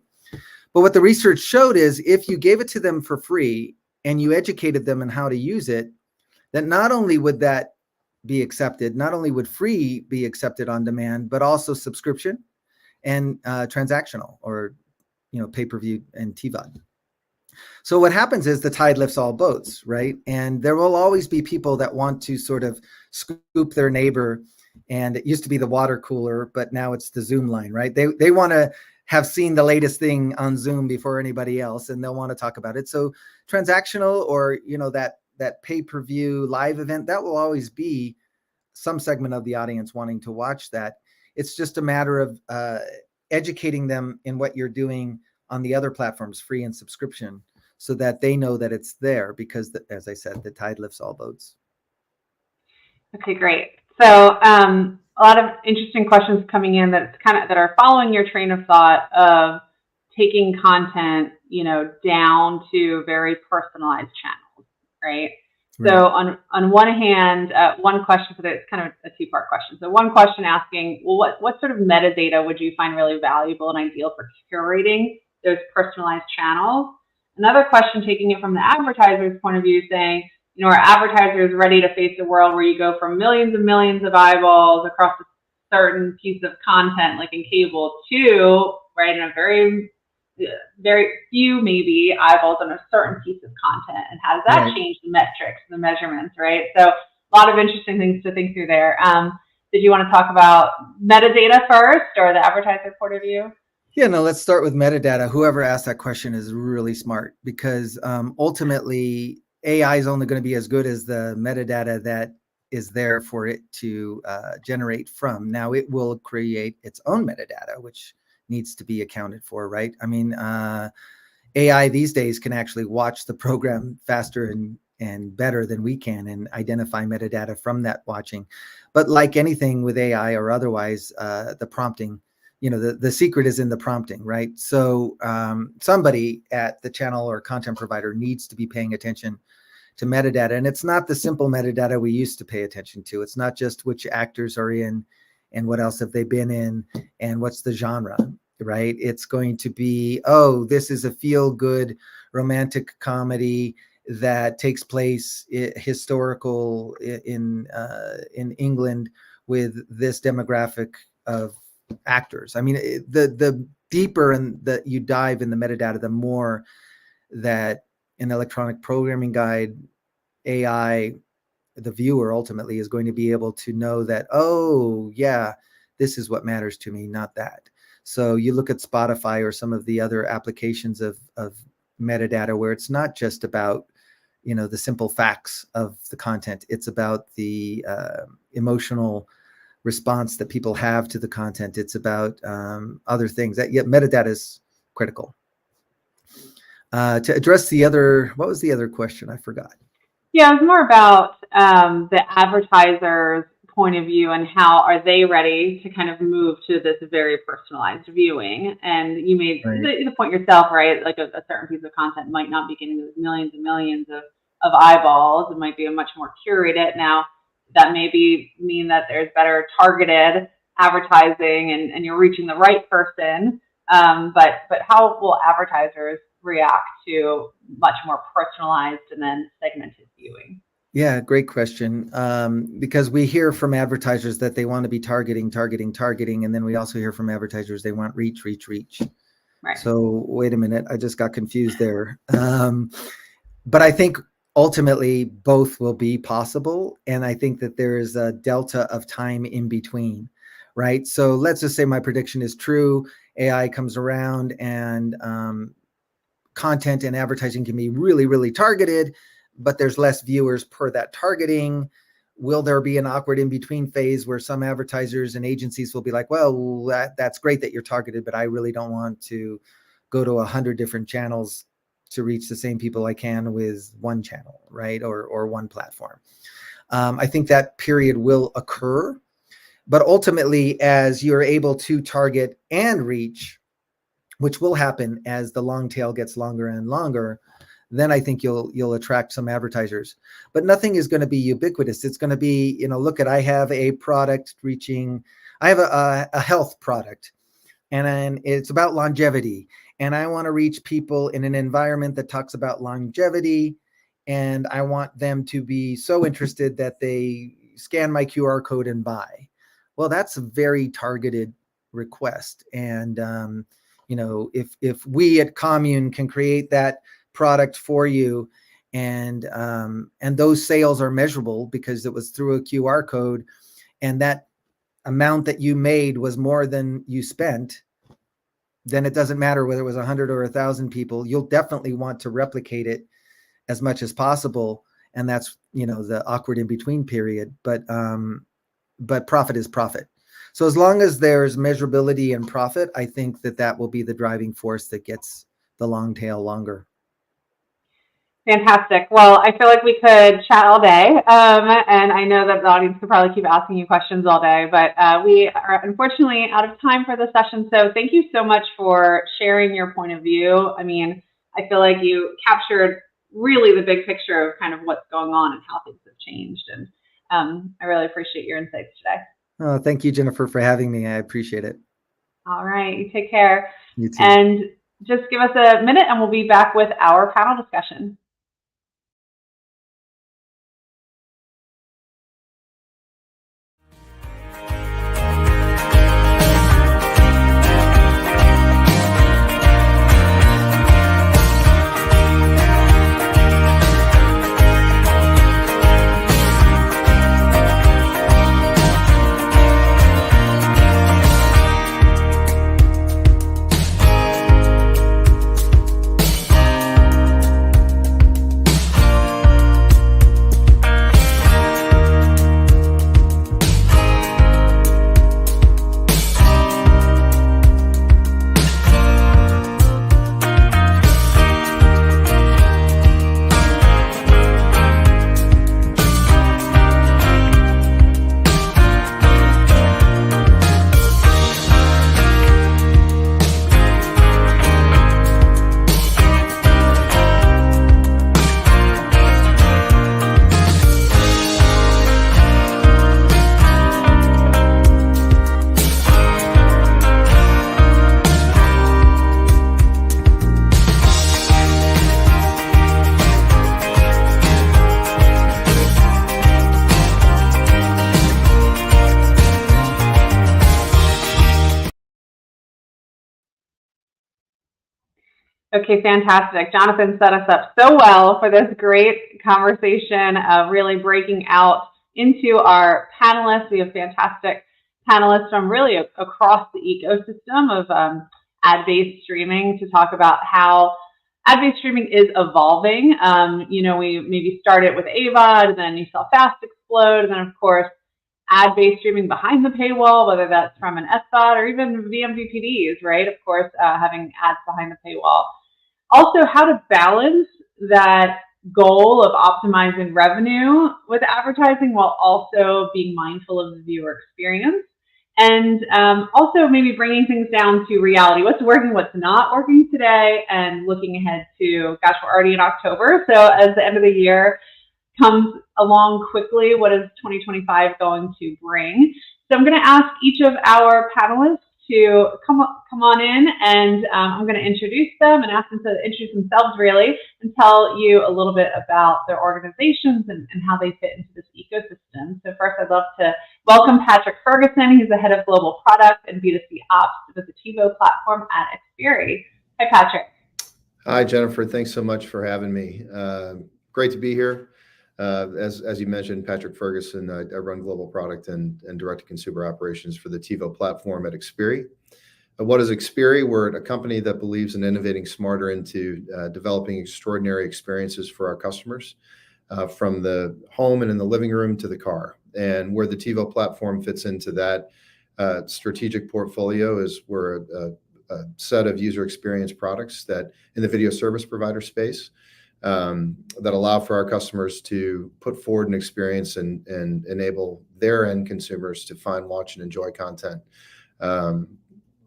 But what the research showed is if you gave it to them for free and you educated them on how to use it, that not only would that be accepted, not only would free be accepted on demand, but also subscription and transactional, or pay-per-view and TVOD. So what happens is the tide lifts all boats, right? And there will always be people that want to sort of scoop their neighbor. And it used to be the water cooler, but now it's the Zoom line, right? They want to have seen the latest thing on Zoom before anybody else, and they'll want to talk about it. So transactional, or that pay-per-view live event, that will always be some segment of the audience wanting to watch that. It's just a matter of educating them in what you're doing on the other platforms, free and subscription, so that they know that it's there, because as I said, the tide lifts all boats. Okay, great. So a lot of interesting questions coming in that are following your train of thought of taking content, down to very personalized channels, right? Right. So on one hand, one question for it's kind of a two-part question. So one question asking, well, what sort of metadata would you find really valuable and ideal for curating those personalized channels? Another question, taking it from the advertiser's point of view, saying, are advertisers ready to face a world where you go from millions and millions of eyeballs across a certain piece of content, like in cable, to, right, in a very few maybe eyeballs on a certain piece of content, and how does that Right. change the metrics, the measurements, right? So a lot of interesting things to think through there. Did you want to talk about metadata first, or the advertiser point of view? Yeah, no, let's start with metadata. Whoever asked that question is really smart, because ultimately AI is only going to be as good as the metadata that is there for it to generate from. Now, it will create its own metadata, which needs to be accounted for, right? I mean, AI these days can actually watch the program faster and better than we can, and identify metadata from that watching. But like anything with AI or otherwise, the prompting, the secret is in the prompting, right? So somebody at the channel or content provider needs to be paying attention to metadata. And it's not the simple metadata we used to pay attention to. It's not just which actors are in and what else have they been in and what's the genre, right? It's going to be, oh, this is a feel-good romantic comedy that takes place historical in England with this demographic of actors. I mean, the deeper that you dive in the metadata, the more that an electronic programming guide, AI, the viewer ultimately is going to be able to know that, oh yeah, this is what matters to me, not that. So you look at Spotify or some of the other applications of metadata, where it's not just about the simple facts of the content. It's about the emotional response that people have to the content. It's about other things. That yet metadata is critical. To address what was the other question? I forgot. Yeah, it was more about the advertiser's point of view, and how are they ready to kind of move to this very personalized viewing. And you made the point yourself, right? Like a certain piece of content might not be getting those millions and millions of eyeballs. It might be a much more curated. Now, that maybe mean that there's better targeted advertising, and you're reaching the right person. But how will advertisers react to much more personalized and then segmented viewing? Yeah, great question. Because we hear from advertisers that they want to be targeting, and then we also hear from advertisers they want reach. Right. So wait a minute, I just got confused there. But I think ultimately both will be possible, and I think that there is a delta of time in between, right? So let's just say my prediction is true. AI comes around, and content and advertising can be really, really targeted, but there's less viewers per that targeting. Will there be an awkward in-between phase where some advertisers and agencies will be like, well, that's great that you're targeted, but I really don't want to go to 100 different channels to reach the same people I can with one channel, right? Or one platform. I think that period will occur, but ultimately, as you're able to target and reach, which will happen as the long tail gets longer and longer, then I think you'll attract some advertisers. But nothing is going to be ubiquitous. It's going to be, look at, I have a product I have a health product, and it's about longevity. And I want to reach people in an environment that talks about longevity. And I want them to be so interested that they scan my QR code and buy. Well, that's a very targeted request. And, if we at Commune can create that product for you, and those sales are measurable because it was through a QR code, and that amount that you made was more than you spent, then it doesn't matter whether it was 100 or 1,000 people. You'll definitely want to replicate it as much as possible, and that's, you know, the awkward in between period. But profit is profit. So as long as there's measurability and profit, I think that will be the driving force that gets the long tail longer. Fantastic. Well, I feel like we could chat all day, and I know that the audience could probably keep asking you questions all day, but we are unfortunately out of time for the session. So thank you so much for sharing your point of view. I mean, I feel like you captured really the big picture of kind of what's going on and how things have changed. And I really appreciate your insights today. Oh, thank you, Jennifer, for having me. I appreciate it. All right. You take care. You too. And just give us a minute and we'll be back with our panel discussion. Okay, fantastic. Jonathan set us up so well for this great conversation of really breaking out into our panelists. We have fantastic panelists from really across the ecosystem of ad-based streaming to talk about how ad-based streaming is evolving. You know, we maybe started with AVOD, and then you saw FAST explode, and then of course ad-based streaming behind the paywall, whether that's from an SVOD or even vMVPDs, right? Of course, having ads behind the paywall. Also, how to balance that goal of optimizing revenue with advertising while also being mindful of the viewer experience. And also maybe bringing things down to reality. What's working, what's not working today, and looking ahead to, gosh, we're already in October. So as the end of the year comes along quickly, what is 2025 going to bring? So I'm going to ask each of our panelists to come on in, and I'm going to introduce them and ask them to introduce themselves really and tell you a little bit about their organizations and how they fit into this ecosystem. So first, I'd love to welcome Patrick Ferguson. He's the head of global product and B2C ops with the TiVo platform at Xperi. Hi, Patrick. Hi, Jennifer. Thanks so much for having me. Great to be here. As you mentioned, Patrick Ferguson, I run global product and direct-to-consumer operations for the TiVo platform at Xperi. What is Xperi? We're a company that believes in innovating smarter into developing extraordinary experiences for our customers, from the home and in the living room to the car. And where the TiVo platform fits into that strategic portfolio is we're a set of user experience products that in the video service provider space that allow for our customers to put forward an experience and enable their end consumers to find, watch, and enjoy content.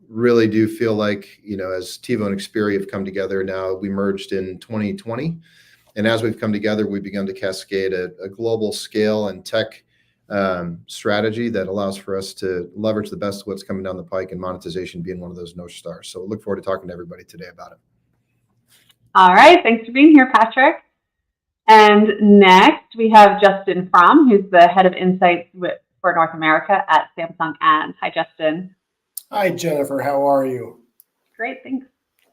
Really do feel like, you know, as TiVo and Xperi have come together now, we merged in 2020. And as we've come together, we've begun to cascade a global scale and tech strategy that allows for us to leverage the best of what's coming down the pike, and monetization being one of those North Stars. So look forward to talking to everybody today about it. All right, thanks for being here, Patrick. And next, we have Justin Fromm, who's the head of insights for North America at Samsung Ads. Hi, Justin. Hi, Jennifer. How are you? Great, thanks.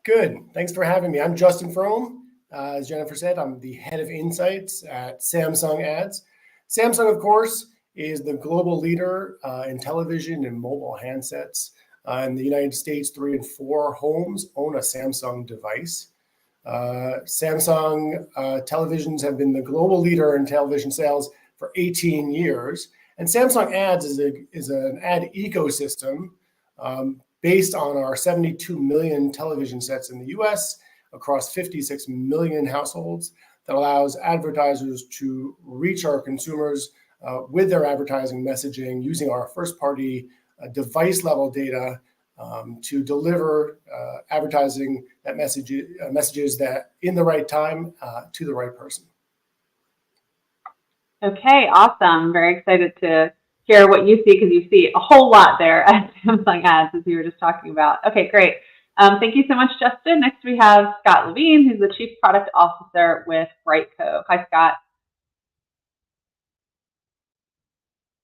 Good. Thanks for having me. I'm Justin Fromm, As Jennifer said, I'm the head of insights at Samsung Ads. Samsung, of course, is the global leader in television and mobile handsets. In the United States, 3 in 4 homes own a Samsung device. Samsung televisions have been the global leader in television sales for 18 years. And Samsung Ads is an ad ecosystem based on our 72 million television sets in the US across 56 million households that allows advertisers to reach our consumers with their advertising messaging using our first-party device-level data to deliver advertising that messages that in the right time to the right person. Okay, awesome. Very excited to hear what you see, because you see a whole lot there at Samsung Ads, as you were just talking about. Okay, great. Thank you so much, Justin. Next, we have Scott Levine, who's the Chief Product Officer with Brightcove. Hi, Scott.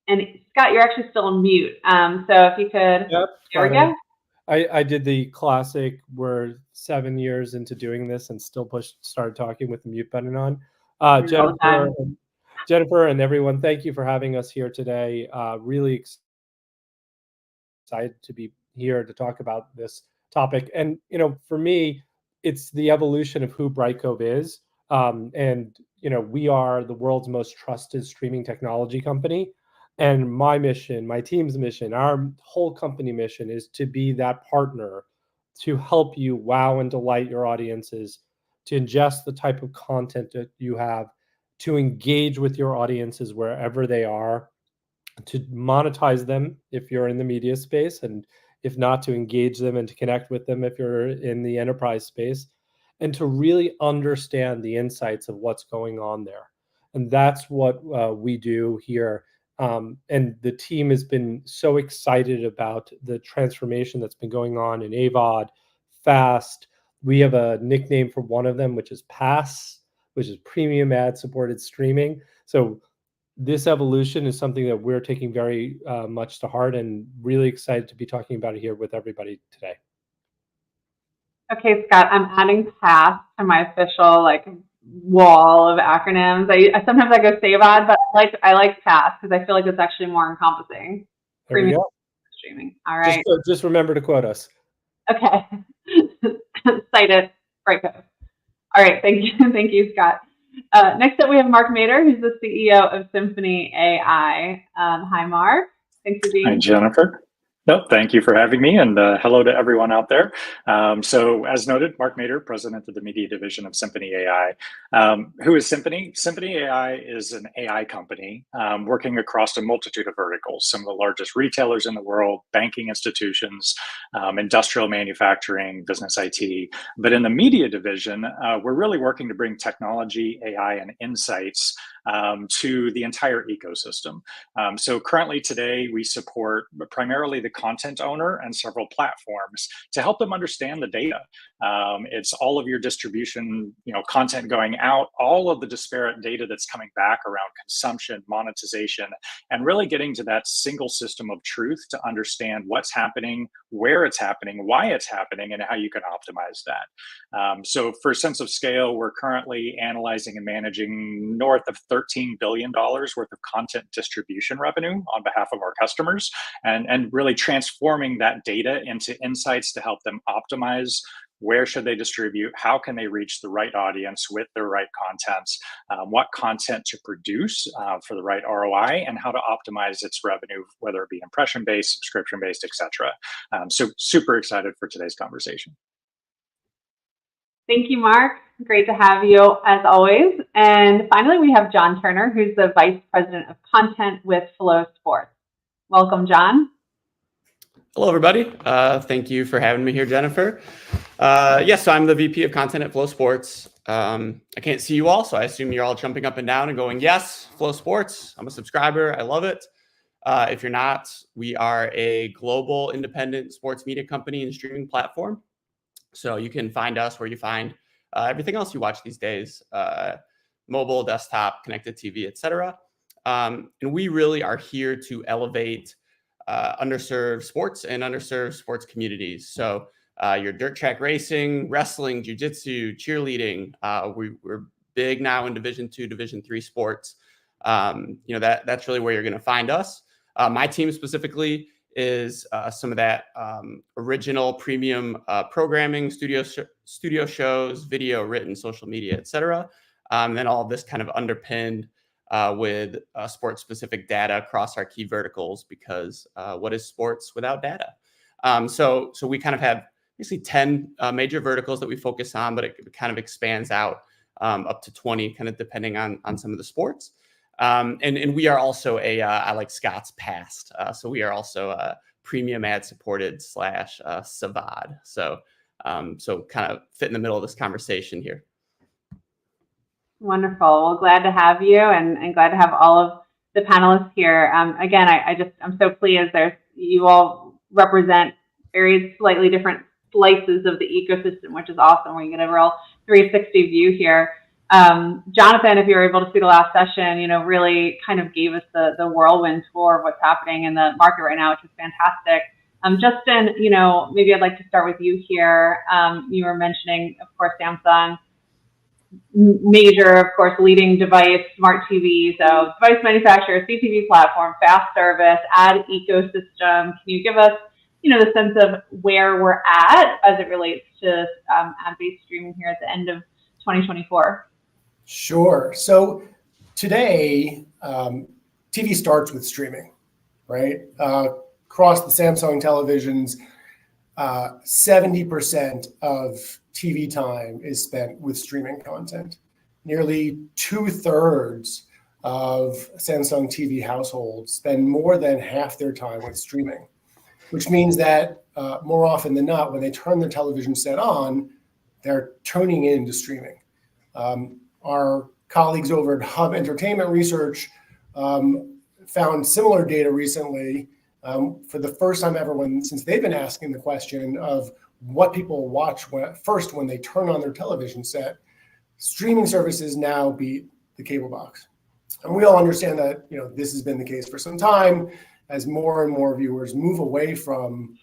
And Scott, you're actually still on mute. So if you could, Yep, there we go. I did the classic, we're 7 years into doing this and still started talking with the mute button on. Jennifer and everyone, thank you for having us here today. Really excited to be here to talk about this topic. And, you know, for me, it's the evolution of who Brightcove is. And, you know, we are the world's most trusted streaming technology company. And my mission, my team's mission, our whole company mission is to be that partner to help you wow and delight your audiences, to ingest the type of content that you have, to engage with your audiences wherever they are, to monetize them if you're in the media space, and if not, to engage them and to connect with them if you're in the enterprise space, and to really understand the insights of what's going on there. And that's what we do here. And the team has been so excited about the transformation that's been going on in AVOD, FAST. We have a nickname for one of them, which is PASS, which is Premium Ad Supported Streaming. So this evolution is something that we're taking very much to heart, and really excited to be talking about it here with everybody today. Okay, Scott, I'm adding PASS to my official wall of acronyms. I sometimes I go SAVOD, but I like PASS because I feel like it's actually more encompassing. There we go. Streaming. All right. Just remember to quote us. Okay. Cite it. Brightcove. All right. Thank you, Scott. Next up, we have Mark Mader, who's the CEO of Symphony AI. Hi, Mark. Thanks for being here. Hi, Jennifer. No, thank you for having me, and hello to everyone out there. So as noted, Mark Mader, president of the media division of Symphony AI. Who is Symphony? Symphony AI is an AI company working across a multitude of verticals, some of the largest retailers in the world, banking institutions, industrial manufacturing, business IT. But in the media division, we're really working to bring technology, AI, and insights to the entire ecosystem. So currently today, we support primarily the content owner and several platforms to help them understand the data. It's all of your distribution, content going out, all of the disparate data that's coming back around consumption, monetization, and really getting to that single system of truth to understand what's happening, where it's happening, why it's happening, and how you can optimize that. So for a sense of scale, we're currently analyzing and managing north of $13 billion worth of content distribution revenue on behalf of our customers, and really transforming that data into insights to help them optimize where should they distribute, how can they reach the right audience with the right content, what content to produce for the right ROI, and how to optimize its revenue, whether it be impression-based, subscription-based, etc. So super excited for today's conversation. Thank you, Mark. Great to have you as always. And finally, we have John Turner, who's the Vice President of Content with Flow Sports. Welcome, John. Hello, everybody. Thank you for having me here, Jennifer. Yes, so I'm the VP of Content at Flow Sports. I can't see you all, so I assume you're all jumping up and down and going, yes, Flow Sports. I'm a subscriber. I love it. If you're not, we are a global independent sports media company and streaming platform. So you can find us where you find everything else you watch these days, mobile, desktop, connected TV, etc. And we really are here to elevate underserved sports and underserved sports communities. So your dirt track racing, wrestling, jiu-jitsu, cheerleading. We're big now in Division II, Division III sports. That's really where you're going to find us. My team specifically is some of that original premium programming, studio shows, video, written, social media, etc. And then all of this kind of underpinned with sports-specific data across our key verticals, because what is sports without data? So we kind of have basically 10 major verticals that we focus on, but it kind of expands out up to 20, kind of depending on some of the sports. And we are also I like Scott's past. So we are also a premium ad supported / SAVOD. So kind of fit in the middle of this conversation here. Wonderful. Well, glad to have you, and glad to have all of the panelists here. Again, I'm so pleased. You all represent very slightly different slices of the ecosystem, which is awesome. We get a real 360 view here. Jonathan, if you were able to see the last session, really kind of gave us the whirlwind tour of what's happening in the market right now, which is fantastic. Justin, maybe I'd like to start with you here. You were mentioning, of course, Samsung, major, of course, leading device, smart TV, so device manufacturer, CTV platform, fast service, ad ecosystem. Can you give us, the sense of where we're at as it relates to ad-based streaming here at the end of 2024? Sure. So today, TV starts with streaming, right? Across the Samsung televisions, 70% of TV time is spent with streaming content. Nearly 2/3 of Samsung TV households spend more than half their time with streaming, which means that more often than not, when they turn their television set on, they're tuning in to streaming. Our colleagues over at Hub Entertainment Research found similar data recently for the first time ever since they've been asking the question of what people watch first when they turn on their television set. Streaming services now beat the cable box. And we all understand that this has been the case for some time as more and more viewers move away from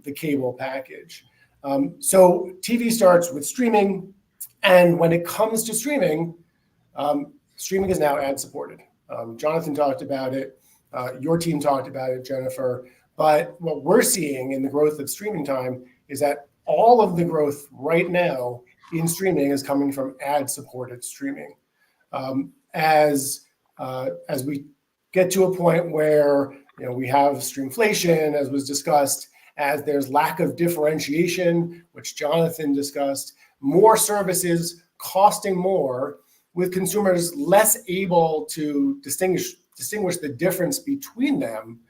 the cable package. So TV starts with streaming. And when it comes to streaming, streaming is now ad supported. Jonathan talked about it. Your team talked about it, Jennifer. But what we're seeing in the growth of streaming time is that all of the growth right now in streaming is coming from ad supported streaming. As we get to a point where we have streamflation, as was discussed, as there's lack of differentiation, which Jonathan discussed, more services costing more, with consumers less able to distinguish the difference between them,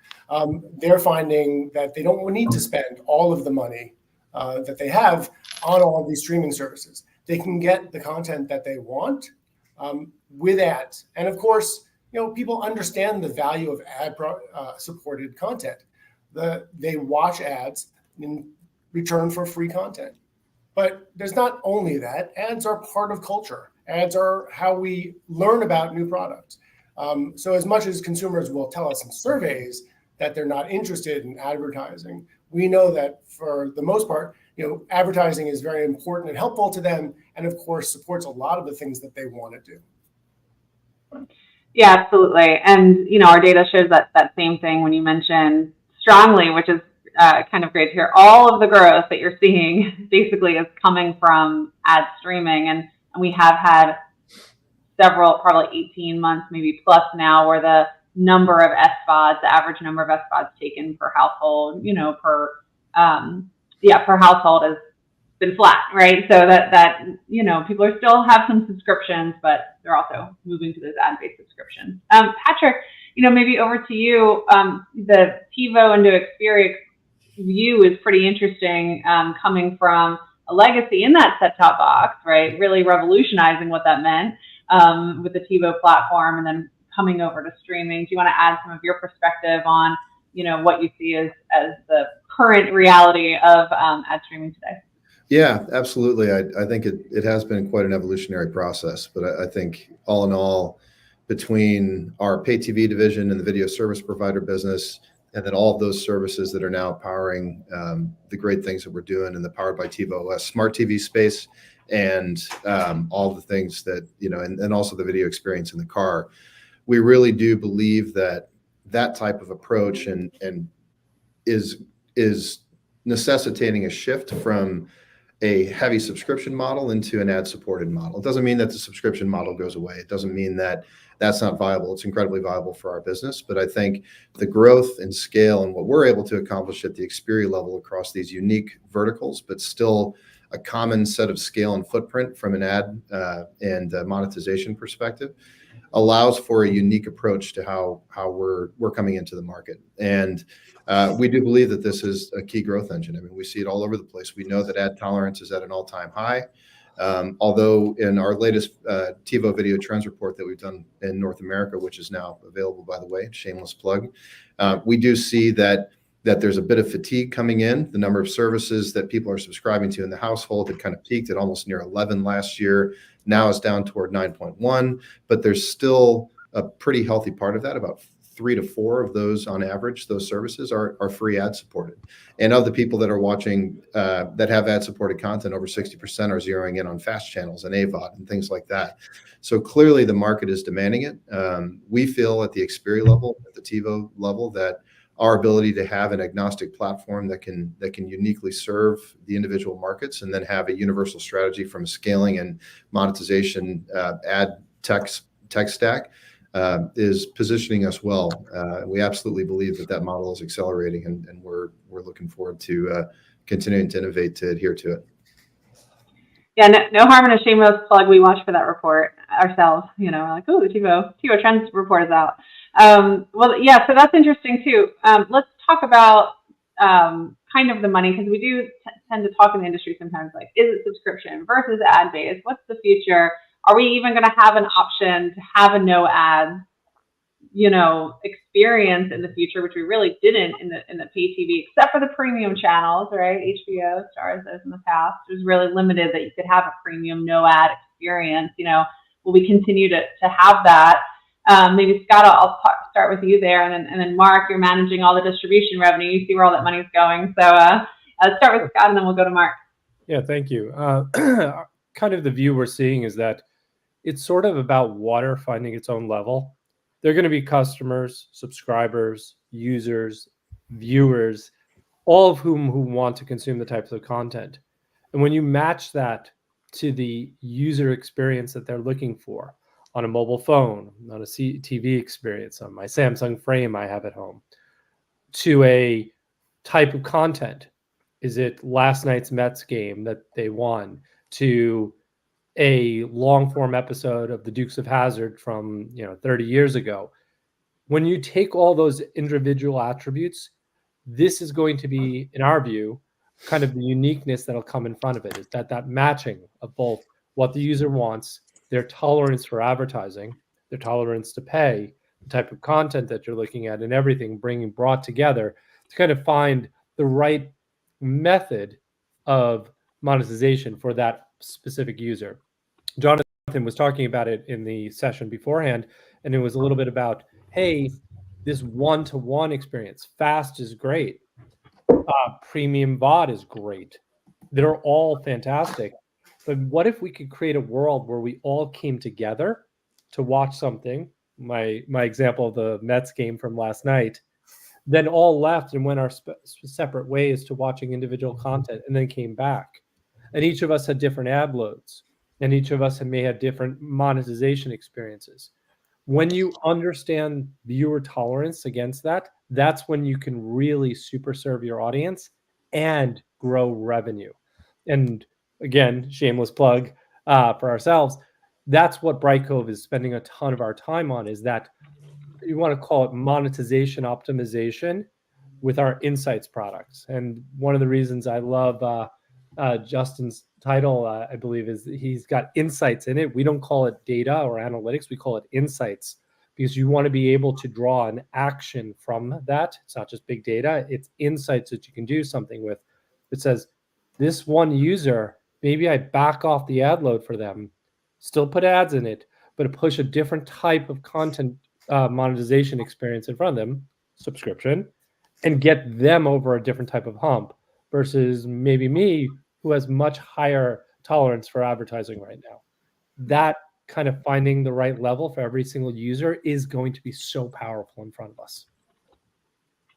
they're finding that they don't need to spend all of the money that they have on all of these streaming services. They can get the content that they want with ads. And of course, people understand the value of ad supported content. They watch ads in return for free content. But there's not only that. Ads are part of culture. Ads are how we learn about new products. So as much as consumers will tell us in surveys that they're not interested in advertising, we know that for the most part, advertising is very important and helpful to them, and of course supports a lot of the things that they want to do. Yeah, absolutely. And our data shows that same thing when you mention strongly, which is kind of great to hear. All of the growth that you're seeing basically is coming from ad streaming, and we have had several, probably 18 months, maybe plus now, where the number of SVODs, the average number of SVODs taken per household, per household has been flat, right? So that people are still have some subscriptions, but they're also moving to those ad-based subscriptions. Patrick, maybe over to you. The TiVo into Xperia view is pretty interesting, coming from a legacy in that set-top box, right? Really revolutionizing what that meant with the TiVo platform, and then coming over to streaming. Do you want to add some of your perspective on, what you see as the current reality of ad streaming today? Yeah, absolutely. I think it has been quite an evolutionary process, but I think all in all, between our pay TV division and the video service provider business and then all of those services that are now powering the great things that we're doing in the Powered by TiVo OS smart TV space, and all the things that, and also the video experience in the car. We really do believe that type of approach and is necessitating a shift from a heavy subscription model into an ad-supported model. It doesn't mean that the subscription model goes away. It doesn't mean that that's not viable. It's incredibly viable for our business. But I think the growth and scale and what we're able to accomplish at the Xperi level across these unique verticals, but still a common set of scale and footprint from an ad and monetization perspective, allows for a unique approach to how we're coming into the market. And we do believe that this is a key growth engine. I mean, we see it all over the place. We know that ad tolerance is at an all-time high. Although in our latest TiVo video trends report that we've done in North America, which is now available, by the way, shameless plug, we do see that there's a bit of fatigue coming in. The number of services that people are subscribing to in the household had kind of peaked at almost near 11 last year. Now it's down toward 9.1, but there's still a pretty healthy part of that. About 3 to 4 of those on average, those services are free ad supported. And of the people that are watching that have ad supported content, over 60% are zeroing in on fast channels and AVOD and things like that. So clearly the market is demanding it. We feel at the Xperi level, at the TiVo level, that our ability to have an agnostic platform that can uniquely serve the individual markets and then have a universal strategy from a scaling and monetization ad tech stack is positioning us well. We absolutely believe that model is accelerating, and we're looking forward to continuing to innovate to adhere to it. Yeah, no harm in a shameless plug. We watched for that report ourselves. Like, oh, the TiVo Trends report is out. Well, yeah, so that's interesting too. Let's talk about kind of the money, because we do tend to talk in the industry sometimes, like, is it subscription versus ad-based? What's the future? Are we even going to have an option to have a no ads, experience in the future, which we really didn't in the pay TV, except for the premium channels, right? HBO, Stars, those in the past. It was really limited that you could have a premium no ad experience. Will we continue to have that? Maybe Scott, I'll start with you there, and then Mark, you're managing all the distribution revenue. You see where all that money's going. So I'll start with Scott, and then we'll go to Mark. Yeah, thank you. Kind of the view we're seeing is that it's sort of about water finding its own level. They're going to be customers, subscribers, users, viewers, all of whom who want to consume the types of content. And when you match that to the user experience that they're looking for on a mobile phone, on a TV experience, on my Samsung frame I have at home, to a type of content, is it last night's Mets game that they won, to a long form episode of the Dukes of Hazzard from 30 years ago. When you take all those individual attributes, this is going to be, in our view, kind of the uniqueness that'll come in front of it, is that matching of both what the user wants, their tolerance for advertising, their tolerance to pay, the type of content that you're looking at, and everything brought together to kind of find the right method of monetization for that specific user. Jonathan was talking about it in the session beforehand, and it was a little bit about, hey, this one-to-one experience, fast is great. Premium VOD is great. They're all fantastic. But what if we could create a world where we all came together to watch something, my example of the Mets game from last night, then all left and went our separate ways to watching individual content, and then came back. And each of us had different ad loads, and each of us may have different monetization experiences. When you understand viewer tolerance against that, that's when you can really super serve your audience and grow revenue. And again, shameless plug for ourselves, that's what Brightcove is spending a ton of our time on, is that you want to call it monetization optimization with our insights products. And one of the reasons I love Justin's title, I believe, is that he's got insights in it. We don't call it data or analytics. We call it insights, because you want to be able to draw an action from that. It's not just big data. It's insights that you can do something with. It says, this one user, maybe I back off the ad load for them, still put ads in it, but push a different type of content monetization experience in front of them, subscription, and get them over a different type of hump versus maybe me, who has much higher tolerance for advertising right now. That kind of finding the right level for every single user is going to be so powerful in front of us.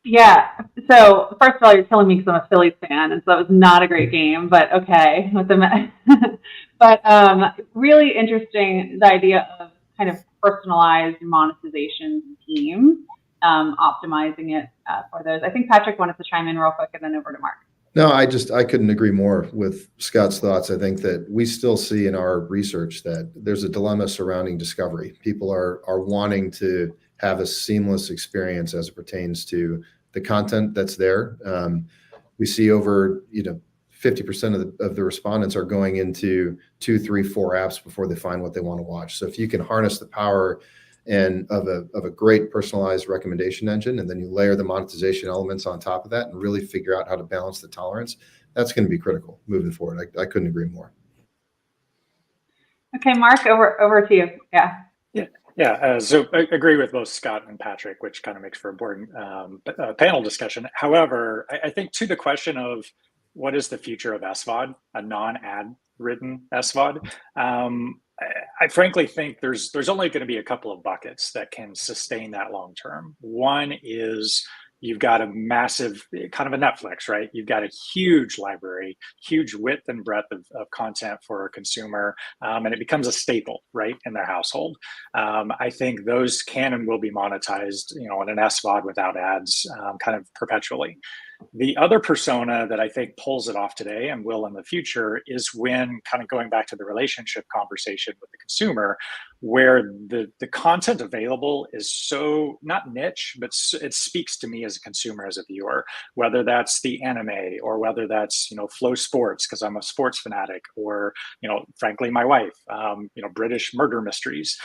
Yeah. So first of all, you're telling me because I'm a Phillies fan, and so that was not a great game, but okay with the but really interesting, the idea of kind of personalized monetization teams, optimizing it for those. I think Patrick wanted to chime in real quick, and then over to Mark. No, I couldn't agree more with Scott's thoughts. I think that we still see in our research that there's a dilemma surrounding discovery. People are wanting to have a seamless experience as it pertains to the content that's there. We see over 50% of the respondents are going into 2, 3, 4 apps before they find what they want to watch. So if you can harness the power of a great personalized recommendation engine, and then you layer the monetization elements on top of that and really figure out how to balance the tolerance, that's going to be critical moving forward. I couldn't agree more. Okay, Mark, over to you. Yeah. So I agree with both Scott and Patrick, which kind of makes for a boring panel discussion. However, I think to the question of what is the future of SVOD, a non-ad written SVOD, I frankly think there's only going to be a couple of buckets that can sustain that long term. One is you've got a massive, kind of a Netflix, right? You've got a huge library, huge width and breadth of content for a consumer, and it becomes a staple, right, in their household. I think those can and will be monetized, in an SVOD without ads, kind of perpetually. The other persona that I think pulls it off today and will in the future is when, kind of going back to the relationship conversation with the consumer, where the content available is so not niche, but it speaks to me as a consumer, as a viewer, whether that's the anime or whether that's, Flow Sports, because I'm a sports fanatic, or, frankly, my wife, British murder mysteries.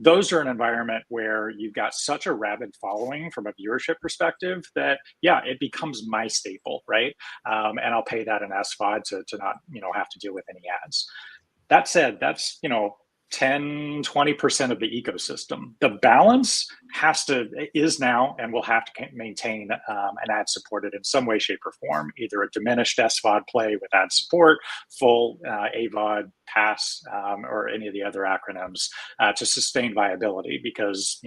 Those are an environment where you've got such a rabid following from a viewership perspective that, yeah, it becomes my staple, right? And I'll pay that in SVOD to not, have to deal with any ads. That said, that's, 10, 20% of the ecosystem. The balance is now and will have to maintain an ad supported in some way, shape, or form, either a diminished SVOD play with ad support, full AVOD, pass, or any of the other acronyms to sustain viability. Because,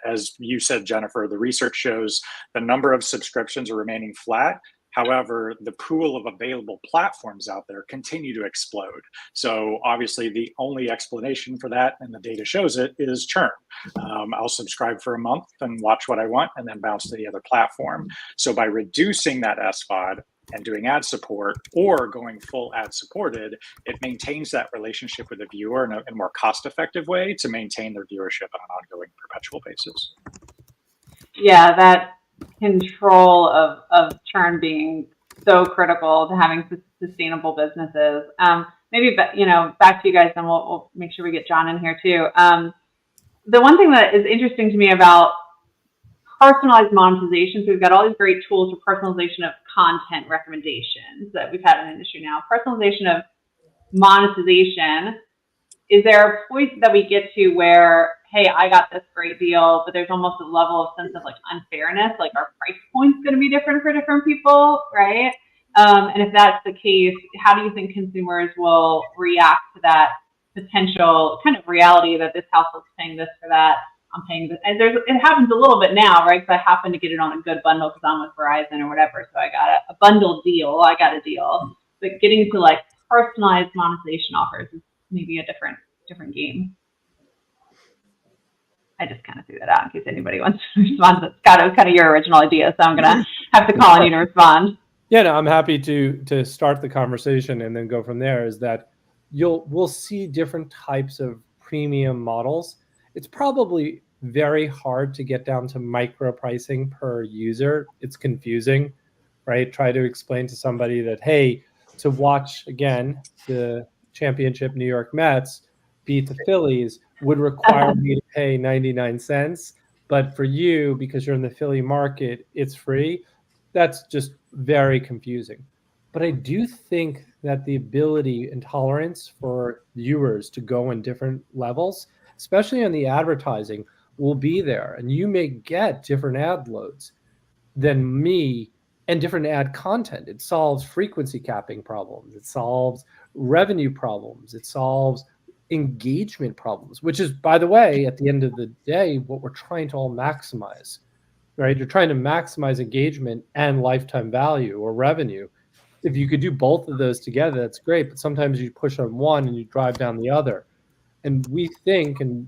as you said, Jennifer, the research shows the number of subscriptions are remaining flat. However, the pool of available platforms out there continue to explode. So obviously the only explanation for that, and the data shows it, is churn. I'll subscribe for a month and watch what I want and then bounce to the other platform. So by reducing that SVOD and doing ad support or going full ad supported, it maintains that relationship with the viewer in a more cost-effective way to maintain their viewership on an ongoing perpetual basis. Yeah, that control of churn being so critical to having sustainable businesses. Maybe, back to you guys, and we'll make sure we get John in here too. The one thing that is interesting to me about personalized monetization, so we've got all these great tools for personalization of content recommendations that we've had in the industry now. Personalization of monetization, is there a point that we get to where, hey, I got this great deal, but there's almost a level of sense of unfairness, like our price point's going to be different for different people, right? And if that's the case, how do you think consumers will react to that potential kind of reality that this household's paying this for that, I'm paying this? And it happens a little bit now, right? Because I happen to get it on a good bundle because I'm with Verizon or whatever, so I got a bundled deal. I got a deal, but getting to personalized monetization offers is maybe a different game. I just kind of threw that out in case anybody wants to respond to that. Scott, it was kind of your original idea, so I'm gonna have to call on you to respond. Yeah, no, I'm happy to start the conversation and then go from there. Is that we'll see different types of premium models. It's probably very hard to get down to micro pricing per user. It's confusing, right? Try to explain to somebody that, hey, to watch again the championship New York Mets beat the Phillies would require me to pay 99 cents. But for you, because you're in the Philly market, it's free. That's just very confusing. But I do think that the ability and tolerance for viewers to go in different levels, especially on the advertising, will be there. And you may get different ad loads. than me and different ad content. It solves frequency capping problems. It solves revenue problems. It solves engagement problems, which is, by the way, at the end of the day, what we're trying to all maximize, right? You're trying to maximize engagement and lifetime value or revenue. If you could do both of those together, that's great. But sometimes you push on one and you drive down the other. And we think, and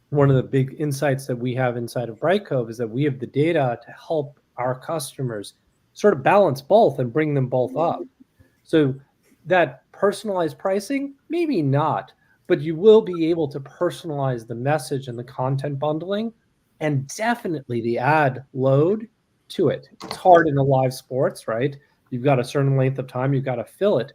one of the big insights that we have inside of Brightcove is that we have the data to help our customers sort of balance both and bring them both up. So that personalized pricing, maybe not, but you will be able to personalize the message and the content bundling and definitely the ad load to it. It's hard in a live sports, right? You've got a certain length of time, you've got to fill it.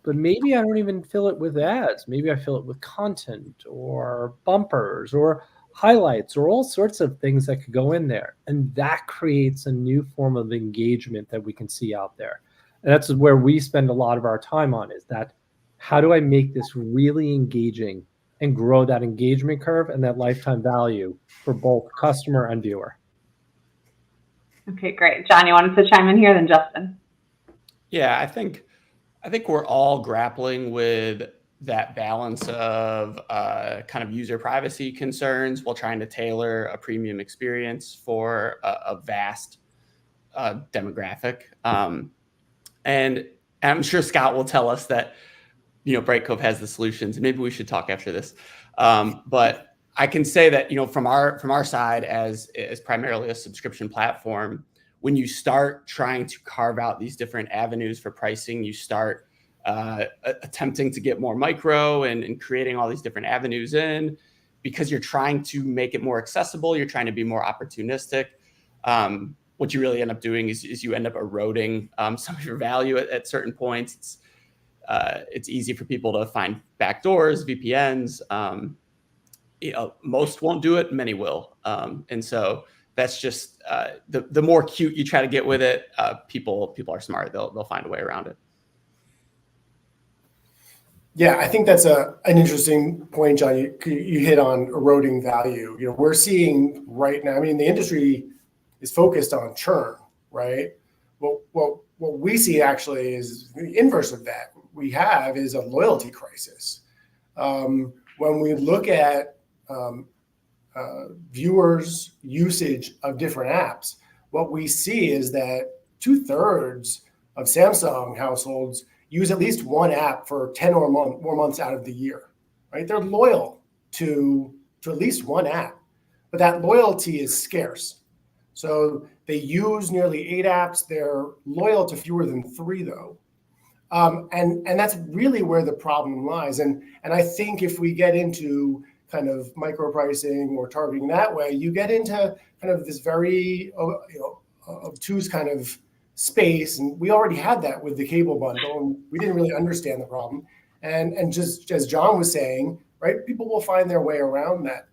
But maybe I don't even fill it with ads. Maybe I fill it with content or bumpers or highlights or all sorts of things that could go in there. And that creates a new form of engagement that we can see out there. And that's where we spend a lot of our time on, is that how do I make this really engaging and grow that engagement curve and that lifetime value for both customer and viewer. Okay, great. John, you wanted to chime in here, then Justin. Yeah, I think we're all grappling with that balance of kind of user privacy concerns while trying to tailor a premium experience for a vast demographic. And I'm sure Scott will tell us that, Brightcove has the solutions. Maybe we should talk after this. But I can say that, from our side as primarily a subscription platform, when you start trying to carve out these different avenues for pricing, you start attempting to get more micro and creating all these different avenues in, because you're trying to make it more accessible. You're trying to be more opportunistic. What you really end up doing is you end up eroding some of your value at certain points. It's easy for people to find backdoors, VPNs. Most won't do it, many will. And so that's just the more cute you try to get with it, people are smart. They'll find a way around it. Yeah, I think that's an interesting point, John. You hit on eroding value. We're seeing right now, the industry is focused on churn, right? What we see actually is the inverse of that. We have is a loyalty crisis. When we look at viewers' usage of different apps, what we see is that 2/3 of Samsung households use at least one app for 10 or more months out of the year, right? They're loyal to at least one app, but that loyalty is scarce. So they use nearly 8 apps. They're loyal to fewer than 3, though. And that's really where the problem lies. And I think if we get into kind of micro pricing or targeting that way, you get into kind of this very obtuse kind of space. And we already had that with the cable bundle, and we didn't really understand the problem. And just as John was saying, right, people will find their way around that.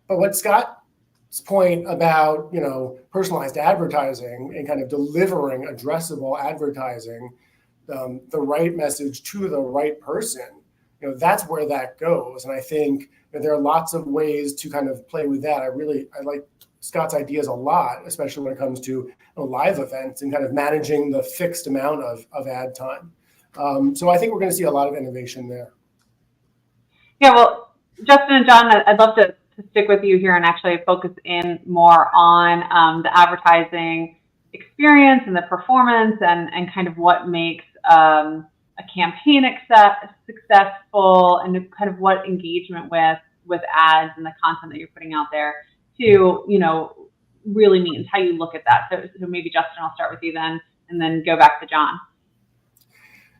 But what Scott's point about, personalized advertising and kind of delivering addressable advertising, the right message to the right person, that's where that goes. And I think there are lots of ways to kind of play with that. I like Scott's ideas a lot, especially when it comes to live events and kind of managing the fixed amount of ad time. So I think we're going to see a lot of innovation there. Yeah, well, Justin and John, I'd love to stick with you here and actually focus in more on the advertising experience and the performance and kind of what makes a campaign successful and kind of what engagement with ads and the content that you're putting out there to, really means, how you look at that. So maybe Justin, I'll start with you then, and then go back to John.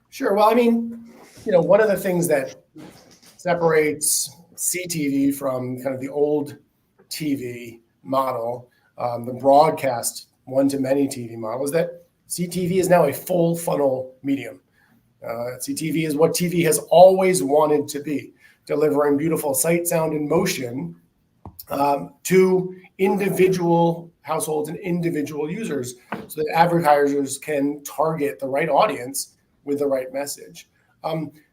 Sure. Well, one of the things that separates CTV from kind of the old TV model, the broadcast one-to-many TV model, is that CTV is now a full funnel medium. CTV is what TV has always wanted to be, delivering beautiful sight, sound, and motion to individual households and individual users, so that advertisers can target the right audience with the right message.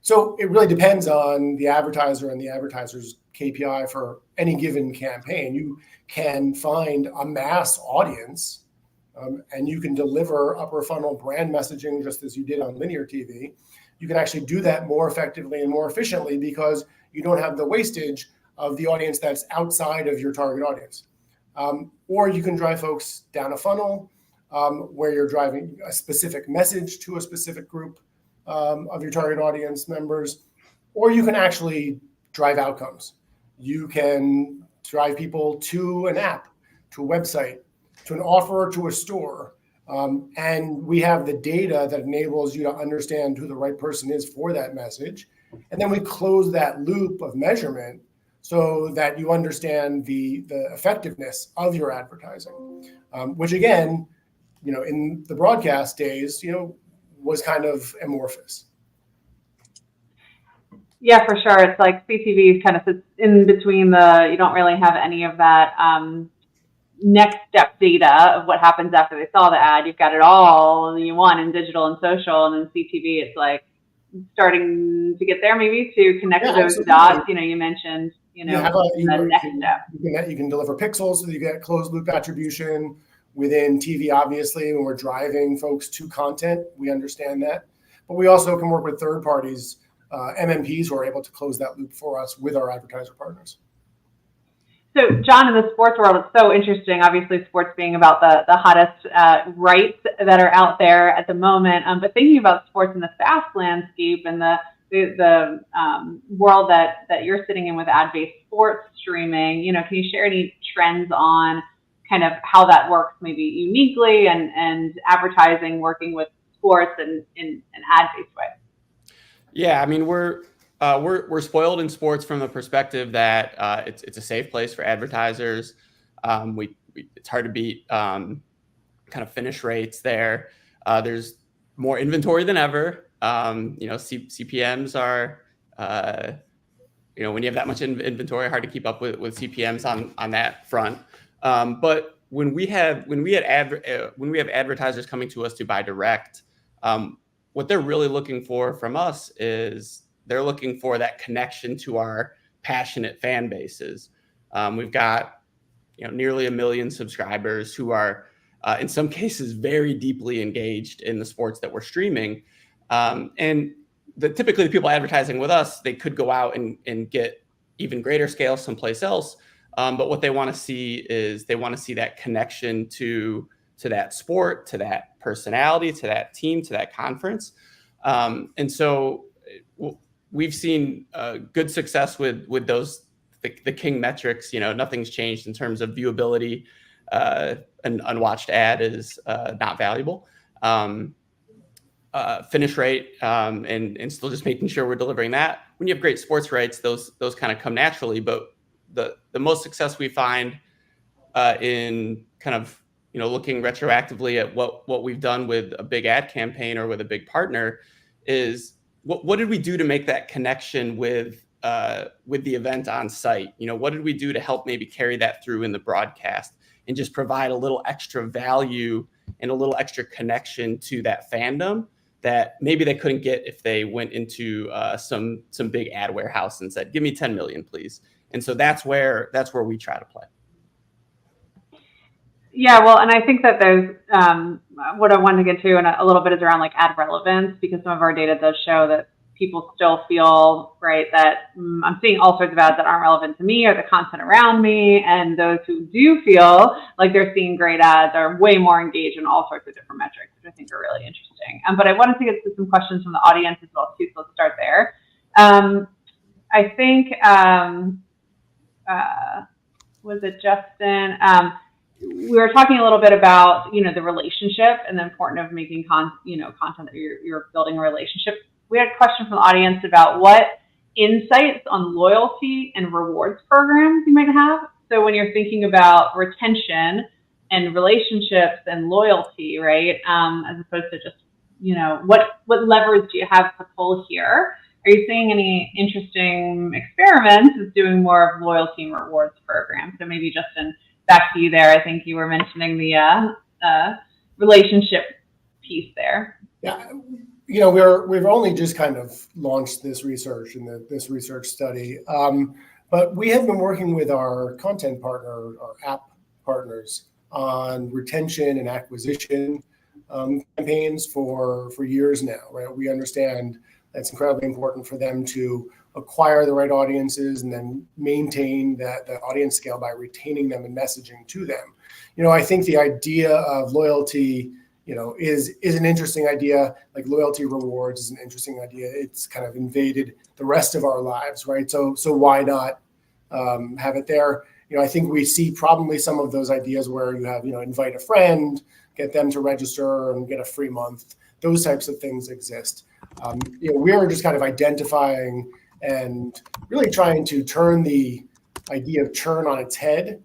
So it really depends on the advertiser and the advertiser's KPI for any given campaign. You can find a mass audience and you can deliver upper funnel brand messaging just as you did on linear TV, you can actually do that more effectively and more efficiently because you don't have the wastage of the audience that's outside of your target audience. Or you can drive folks down a funnel where you're driving a specific message to a specific group of your target audience members, or you can actually drive outcomes. You can drive people to an app, to a website, to an offer, to a store. And we have the data that enables you to understand who the right person is for that message. And then we close that loop of measurement so that you understand the effectiveness of your advertising, which again, in the broadcast days, was kind of amorphous. Yeah, for sure. It's like CTV kind of sits in between you don't really have any of that next step data of what happens after they saw the ad. You've got it all you want in digital and social, and then CTV, it's like starting to get there maybe to connect those dots. You mentioned, the next step. You can deliver pixels so you get closed loop attribution within TV, obviously, when we're driving folks to content, we understand that. But we also can work with third parties, MMPs, who are able to close that loop for us with our advertiser partners. So, John, in the sports world, it's so interesting. Obviously, sports being about the hottest rights that are out there at the moment. But thinking about sports in the fast landscape and the world that you're sitting in with ad-based sports streaming, can you share any trends on kind of how that works, maybe uniquely, and advertising working with sports in an ad-based way? Yeah, I mean, we're spoiled in sports from the perspective that it's a safe place for advertisers. It's hard to beat kind of finish rates there. There's more inventory than ever. CPMs are when you have that much inventory, hard to keep up with CPMs on that front. But when we have advertisers coming to us to buy direct, what they're really looking for from us is they're looking for that connection to our passionate fan bases. We've got nearly 1 million subscribers who are in some cases very deeply engaged in the sports that we're streaming. And typically the people advertising with us, they could go out and get even greater scale someplace else. But what they want to see is they want to see that connection to that sport, to that personality, to that team, to that conference. And so we've seen good success with those, the king metrics. Nothing's changed in terms of viewability. An unwatched ad is not valuable. Finish rate, and still just making sure we're delivering that. When you have great sports rights, those kind of come naturally. But the most success we find in kind of looking retroactively at what we've done with a big ad campaign or with a big partner is what did we do to make that connection with the event on site? What did we do to help maybe carry that through in the broadcast and just provide a little extra value and a little extra connection to that fandom that maybe they couldn't get if they went into some big ad warehouse and said, "Give me 10 million, please." And so that's where we try to play. Yeah, well, and I think that there's what I wanted to get to, and a little bit is around like ad relevance, because some of our data does show that people still feel, right, that I'm seeing all sorts of ads that aren't relevant to me or the content around me, and those who do feel like they're seeing great ads are way more engaged in all sorts of different metrics, which I think are really interesting. But I wanted to get to some questions from the audience as well too, so let's start there. I think was it Justin? We were talking a little bit about the relationship and the importance of making content that you're building a relationship. We had a question from the audience about what insights on loyalty and rewards programs you might have. So when you're thinking about retention and relationships and loyalty, right, as opposed to just what levers do you have to pull here? Are you seeing any interesting experiments with doing more of loyalty and rewards programs? So maybe Justin, back to you there. I think you were mentioning the relationship piece there. Yeah, we've only just kind of launched this research and this research study, but we have been working with our content partner, our app partners, on retention and acquisition campaigns for years now, right? We understand that's incredibly important for them to acquire the right audiences and then maintain that audience scale by retaining them and messaging to them. I think the idea of loyalty, is an interesting idea. Like loyalty rewards is an interesting idea. It's kind of invaded the rest of our lives, right? So why not have it there? I think we see probably some of those ideas where you have, invite a friend, get them to register and get a free month. Those types of things exist. We're just kind of identifying and really trying to turn the idea of churn on its head,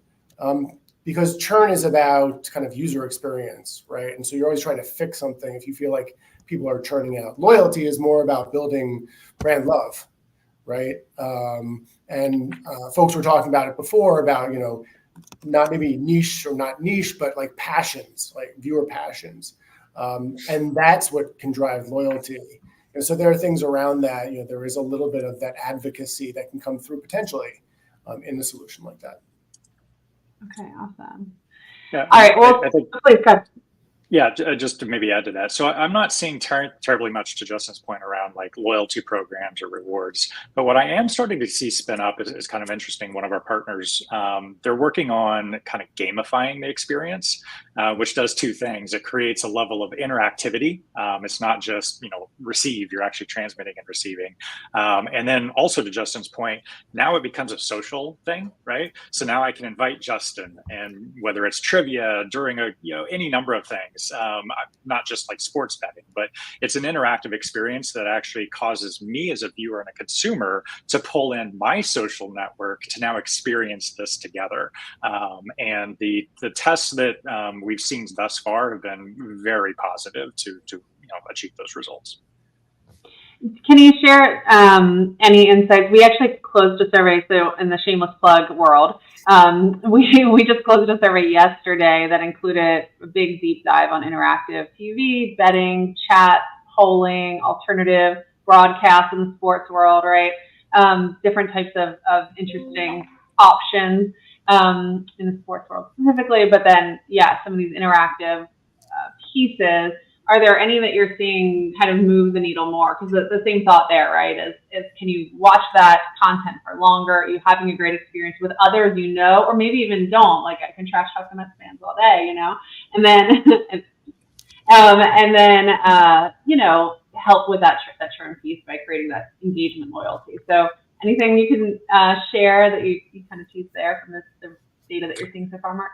because churn is about kind of user experience, right? And so you're always trying to fix something if you feel like people are churning out. Loyalty is more about building brand love, right? And folks were talking about it before about, not maybe niche or not niche, but like passions, like viewer passions. And that's what can drive loyalty. And so there are things around that, there is a little bit of that advocacy that can come through potentially in a solution like that. Okay, awesome. Yeah, all right, well, I think, please go. Yeah, just to maybe add to that. So I'm not seeing terribly much to Justin's point around like loyalty programs or rewards. But what I am starting to see spin up is kind of interesting. One of our partners, they're working on kind of gamifying the experience, which does two things. It creates a level of interactivity. It's not just, receive, you're actually transmitting and receiving. And then also to Justin's point, now it becomes a social thing, right? So now I can invite Justin, and whether it's trivia during any number of things, not just like sports betting, but it's an interactive experience that actually causes me as a viewer and a consumer to pull in my social network to now experience this together. And the tests that we've seen thus far have been very positive to achieve those results. Can you share any insights? We actually closed a survey, so in the shameless plug world, we just closed a survey yesterday that included a big deep dive on interactive TV, betting, chat, polling, alternative broadcast in the sports world, right? Different types of interesting options in the sports world specifically, but then, some of these interactive pieces. Are there any that you're seeing kind of move the needle more? Because the same thought there, right, is can you watch that content for longer? Are you having a great experience with others or maybe even don't? Like I can trash talk the Mets fans all day, and then help with that churn piece by creating that engagement loyalty. So anything you can share that you kind of tease there from the data that you're seeing so far, Mark?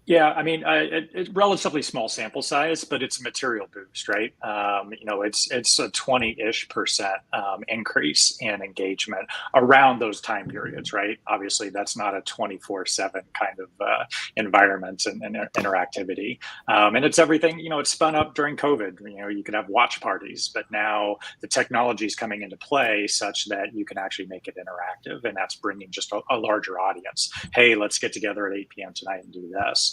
Yeah, I mean, it's relatively small sample size, but it's a material boost, right? It's a 20-ish% increase in engagement around those time periods, right? Obviously, that's not a 24/7 kind of environment and interactivity. And it's everything, it's spun up during COVID. You could have watch parties, but now the technology is coming into play such that you can actually make it interactive, and that's bringing just a larger audience. Hey, let's get together at 8 p.m. tonight and do this.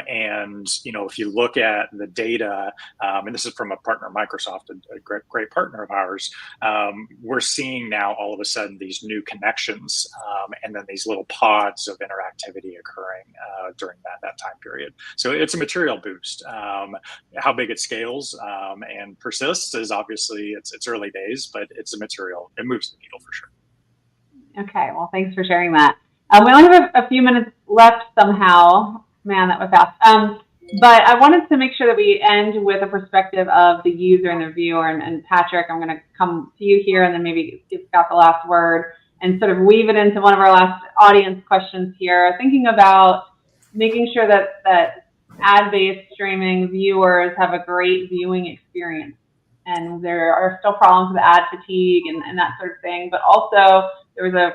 And if you look at the data, and this is from a partner, Microsoft, a great partner of ours, we're seeing now all of a sudden these new connections and then these little pods of interactivity occurring during that time period. So it's a material boost. How big it scales and persists is obviously it's early days, but it's a material. It moves the needle for sure. Okay, well, thanks for sharing that. We only have a few minutes left somehow. Man, that was fast. But I wanted to make sure that we end with a perspective of the user and the viewer. And Patrick, I'm going to come to you here and then maybe give Scott the last word and sort of weave it into one of our last audience questions here, thinking about making sure that ad-based streaming viewers have a great viewing experience. And there are still problems with ad fatigue and that sort of thing. But also there was a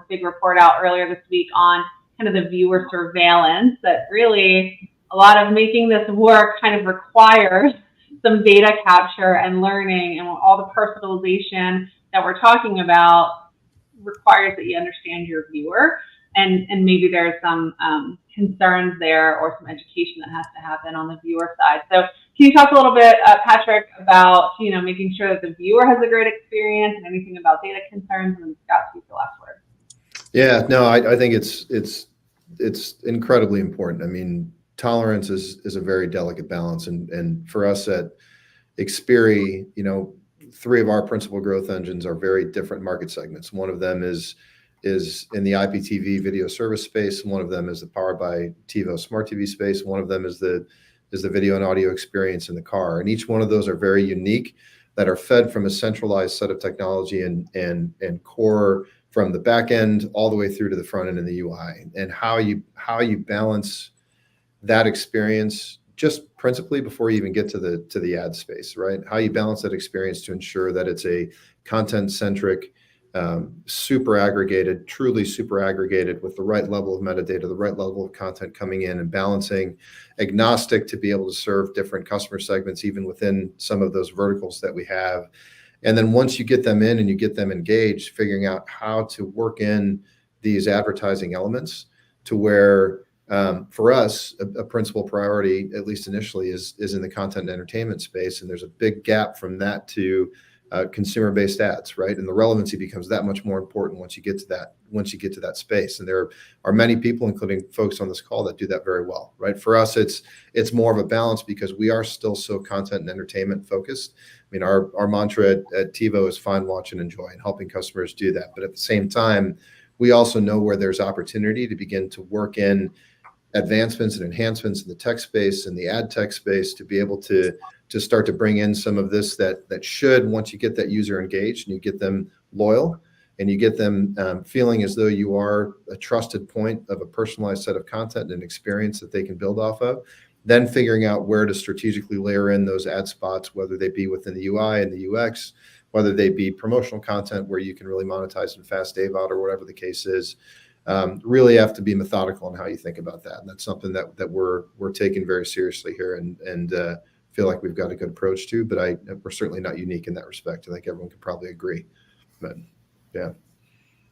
big report out earlier this week on kind of the viewer surveillance that really a lot of making this work kind of requires some data capture and learning, and all the personalization that we're talking about requires that you understand your viewer, and maybe there's some concerns there or some education that has to happen on the viewer side. So can you talk a little bit, Patrick, about making sure that the viewer has a great experience and anything about data concerns, and Scott, speak the last word. Yeah, no, I think it's incredibly important. I mean, tolerance is a very delicate balance. And for us at Xperi, you know, 3 of our principal growth engines are very different market segments. One of them is in the IPTV video service space. One of them is the powered by TiVo smart TV space. One of them is the video and audio experience in the car. And each one of those are very unique, that are fed from a centralized set of technology and core from the back end all the way through to the front end in the UI. And how you balance that experience, just principally before you even get to the ad space, right? How you balance that experience to ensure that it's a content-centric, super aggregated, truly super aggregated, with the right level of metadata, the right level of content coming in, and balancing, agnostic to be able to serve different customer segments, even within some of those verticals that we have. And then once you get them in and you get them engaged, figuring out how to work in these advertising elements to where, for us, a principal priority, at least initially, is in the content and entertainment space. And there's a big gap from that to consumer-based ads, right? And the relevancy becomes that much more important once you get to that space. And there are many people, including folks on this call, that do that very well, right? For us, it's more of a balance, because we are still so content and entertainment focused. I mean, our mantra at TiVo is find, watch, and enjoy, and helping customers do that. But at the same time, we also know where there's opportunity to begin to work in advancements and enhancements in the tech space and the ad tech space, to be able to start to bring in some of this that should, once you get that user engaged and you get them loyal and you get them feeling as though you are a trusted point of a personalized set of content and experience that they can build off of, then figuring out where to strategically layer in those ad spots, whether they be within the UI and the UX, whether they be promotional content where you can really monetize in fast AVOD or whatever the case is. Really have to be methodical in how you think about that. And that's something that we're taking very seriously here, and feel like we've got a good approach to, but we're certainly not unique in that respect. I think everyone could probably agree, but yeah.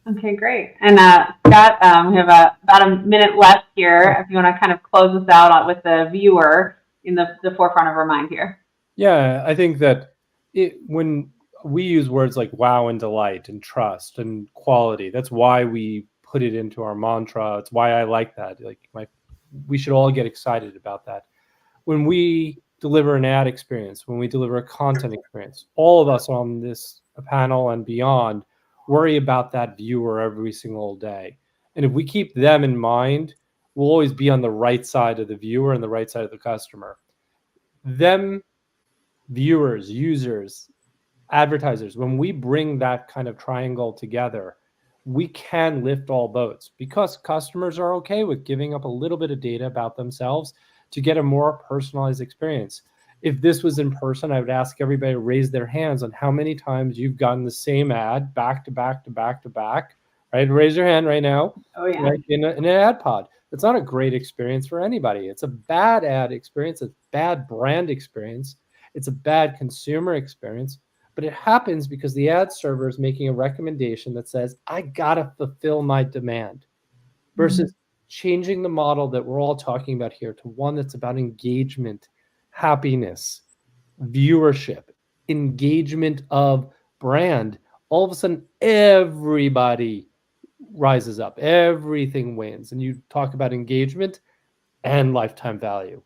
Okay, great. And Scott, we have about a minute left here. If you want to kind of close us out with the viewer in the forefront of our mind here. Yeah, I think that when we use words like wow and delight and trust and quality, that's why we put it into our mantra. It's why I like that. We should all get excited about that. When we deliver an ad experience, when we deliver a content experience, all of us on this panel and beyond worry about that viewer every single day. And if we keep them in mind, we'll always be on the right side of the viewer and the right side of the customer. Them, viewers, users, advertisers, when we bring that kind of triangle together, we can lift all boats, because customers are okay with giving up a little bit of data about themselves to get a more personalized experience. If this was in person, I would ask everybody to raise their hands on how many times you've gotten the same ad back to back to back to back, right? Raise your hand right now. Oh, yeah. Right? In an ad pod. It's not a great experience for anybody. It's a bad ad experience. It's a bad brand experience. It's a bad consumer experience. But it happens because the ad server is making a recommendation that says, I gotta fulfill my demand, versus changing the model that we're all talking about here to one that's about engagement, happiness, viewership, engagement of brand. All of a sudden, everybody rises up, everything wins. And you talk about engagement and lifetime value.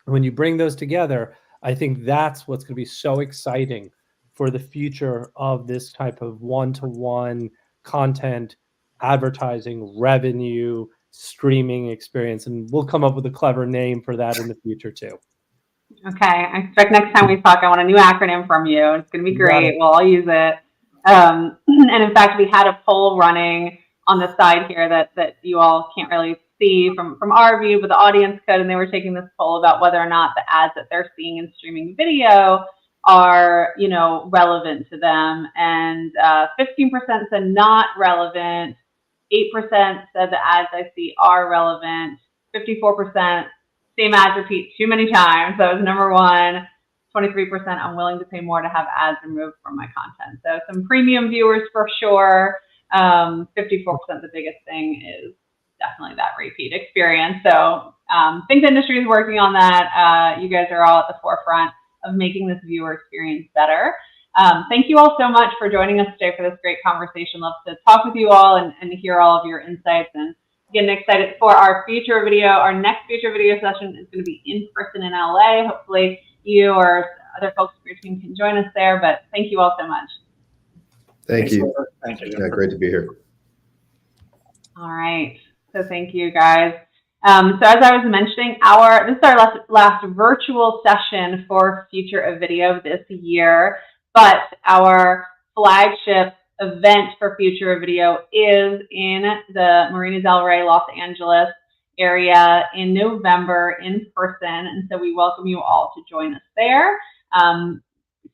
When you bring those together, I think that's what's going to be so exciting for the future of this type of one-to-one content, advertising, revenue, streaming experience. And we'll come up with a clever name for that in the future too. Okay, I expect next time we talk, I want a new acronym from you. It's going to be great. We'll all use it. And in fact, we had a poll running on the side here that you all can't really see from our view, but the audience could, and they were taking this poll about whether or not the ads that they're seeing in streaming video are, relevant to them. And 15% said not relevant. 8% said the ads I see are relevant. 54% same ads repeat too many times. That was number one. 23% I'm willing to pay more to have ads removed from my content. So some premium viewers for sure. 54%, the biggest thing is definitely that repeat experience. So think the industry is working on that. You guys are all at the forefront of making this viewer experience better. Thank you all so much for joining us today for this great conversation. Love to talk with you all and hear all of your insights and Getting excited for our future video. Our next future video session is going to be in person in LA. Hopefully you or other folks from your team can join us there, but thank you all so much. Thank you. Thank you. Yeah, great to be here. All right. So thank you, guys. So as I was mentioning, this is our last virtual session for Future of Video this year, but our flagship event for Future of Video is in the Marina del Rey, Los Angeles area in November in person. And so we welcome you all to join us there.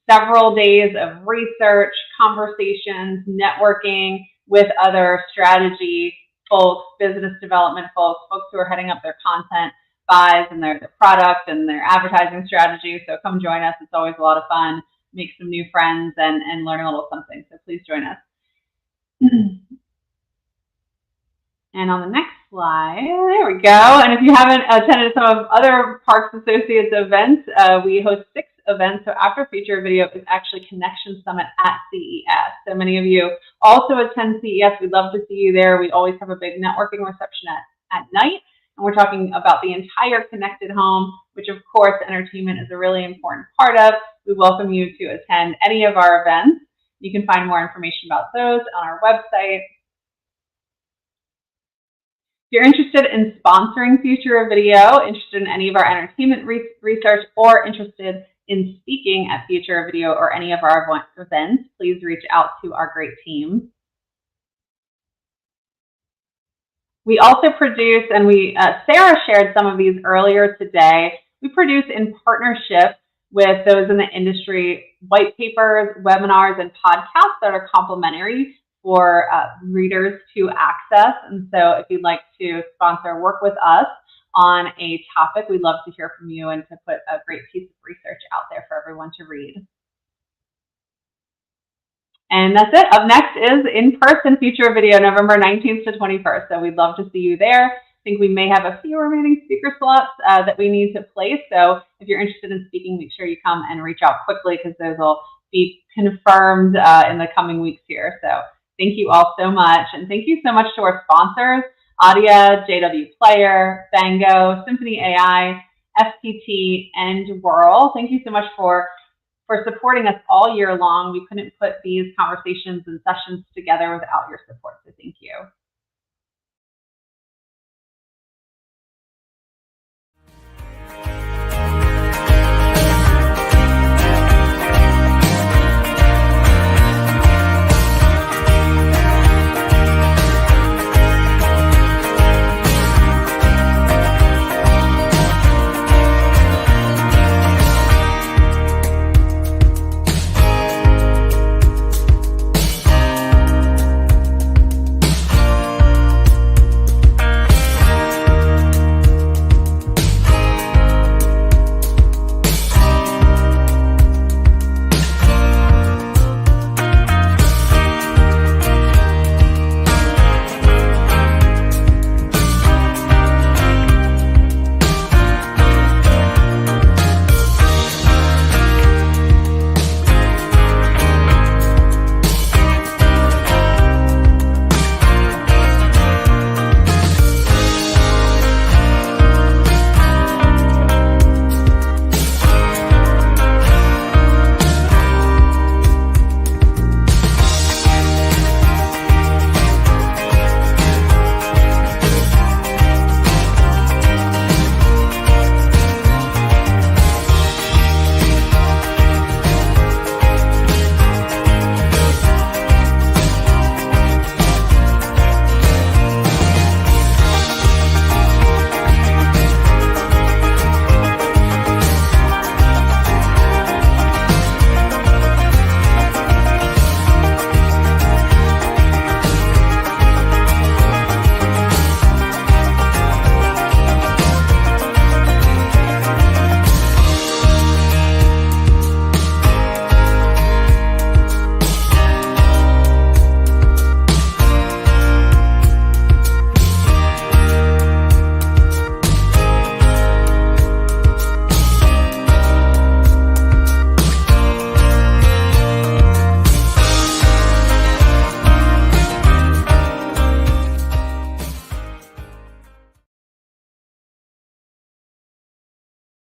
Several days of research, conversations, networking with other strategy folks, business development folks who are heading up their content buys and their product and their advertising strategy. So come join us. It's always a lot of fun. Make some new friends and learn a little something. So please join us. And on the next slide, there we go. And if you haven't attended some of other Parks Associates events, we host 6 events. So after Future Video is actually Connection Summit at CES. So many of you also attend CES. We'd love to see you there. We always have a big networking reception at night. And we're talking about the entire connected home, which of course entertainment is a really important part of. We welcome you to attend any of our events. You can find more information about those on our website. If you're interested in sponsoring Future of Video, interested in any of our entertainment research, or interested in speaking at Future of Video or any of our events, please reach out to our great team. We also produce, and Sarah shared some of these earlier today, we produce in partnership with those in the industry white papers, webinars, and podcasts that are complimentary for readers to access. And so if you'd like to sponsor work with us on a topic, we'd love to hear from you and to put a great piece of research out there for everyone to read. And that's it. Up next is in-person Future Video, November 19th to 21st. So we'd love to see you there. I think we may have a few remaining speaker slots that we need to place. So if you're interested in speaking, make sure you come and reach out quickly because those will be confirmed in the coming weeks here. So thank you all so much. And thank you so much to our sponsors, Audia, JW Player, Bango, Symphony AI, FPT, and Whirl. Thank you so much for supporting us all year long. We couldn't put these conversations and sessions together without your support, so thank you.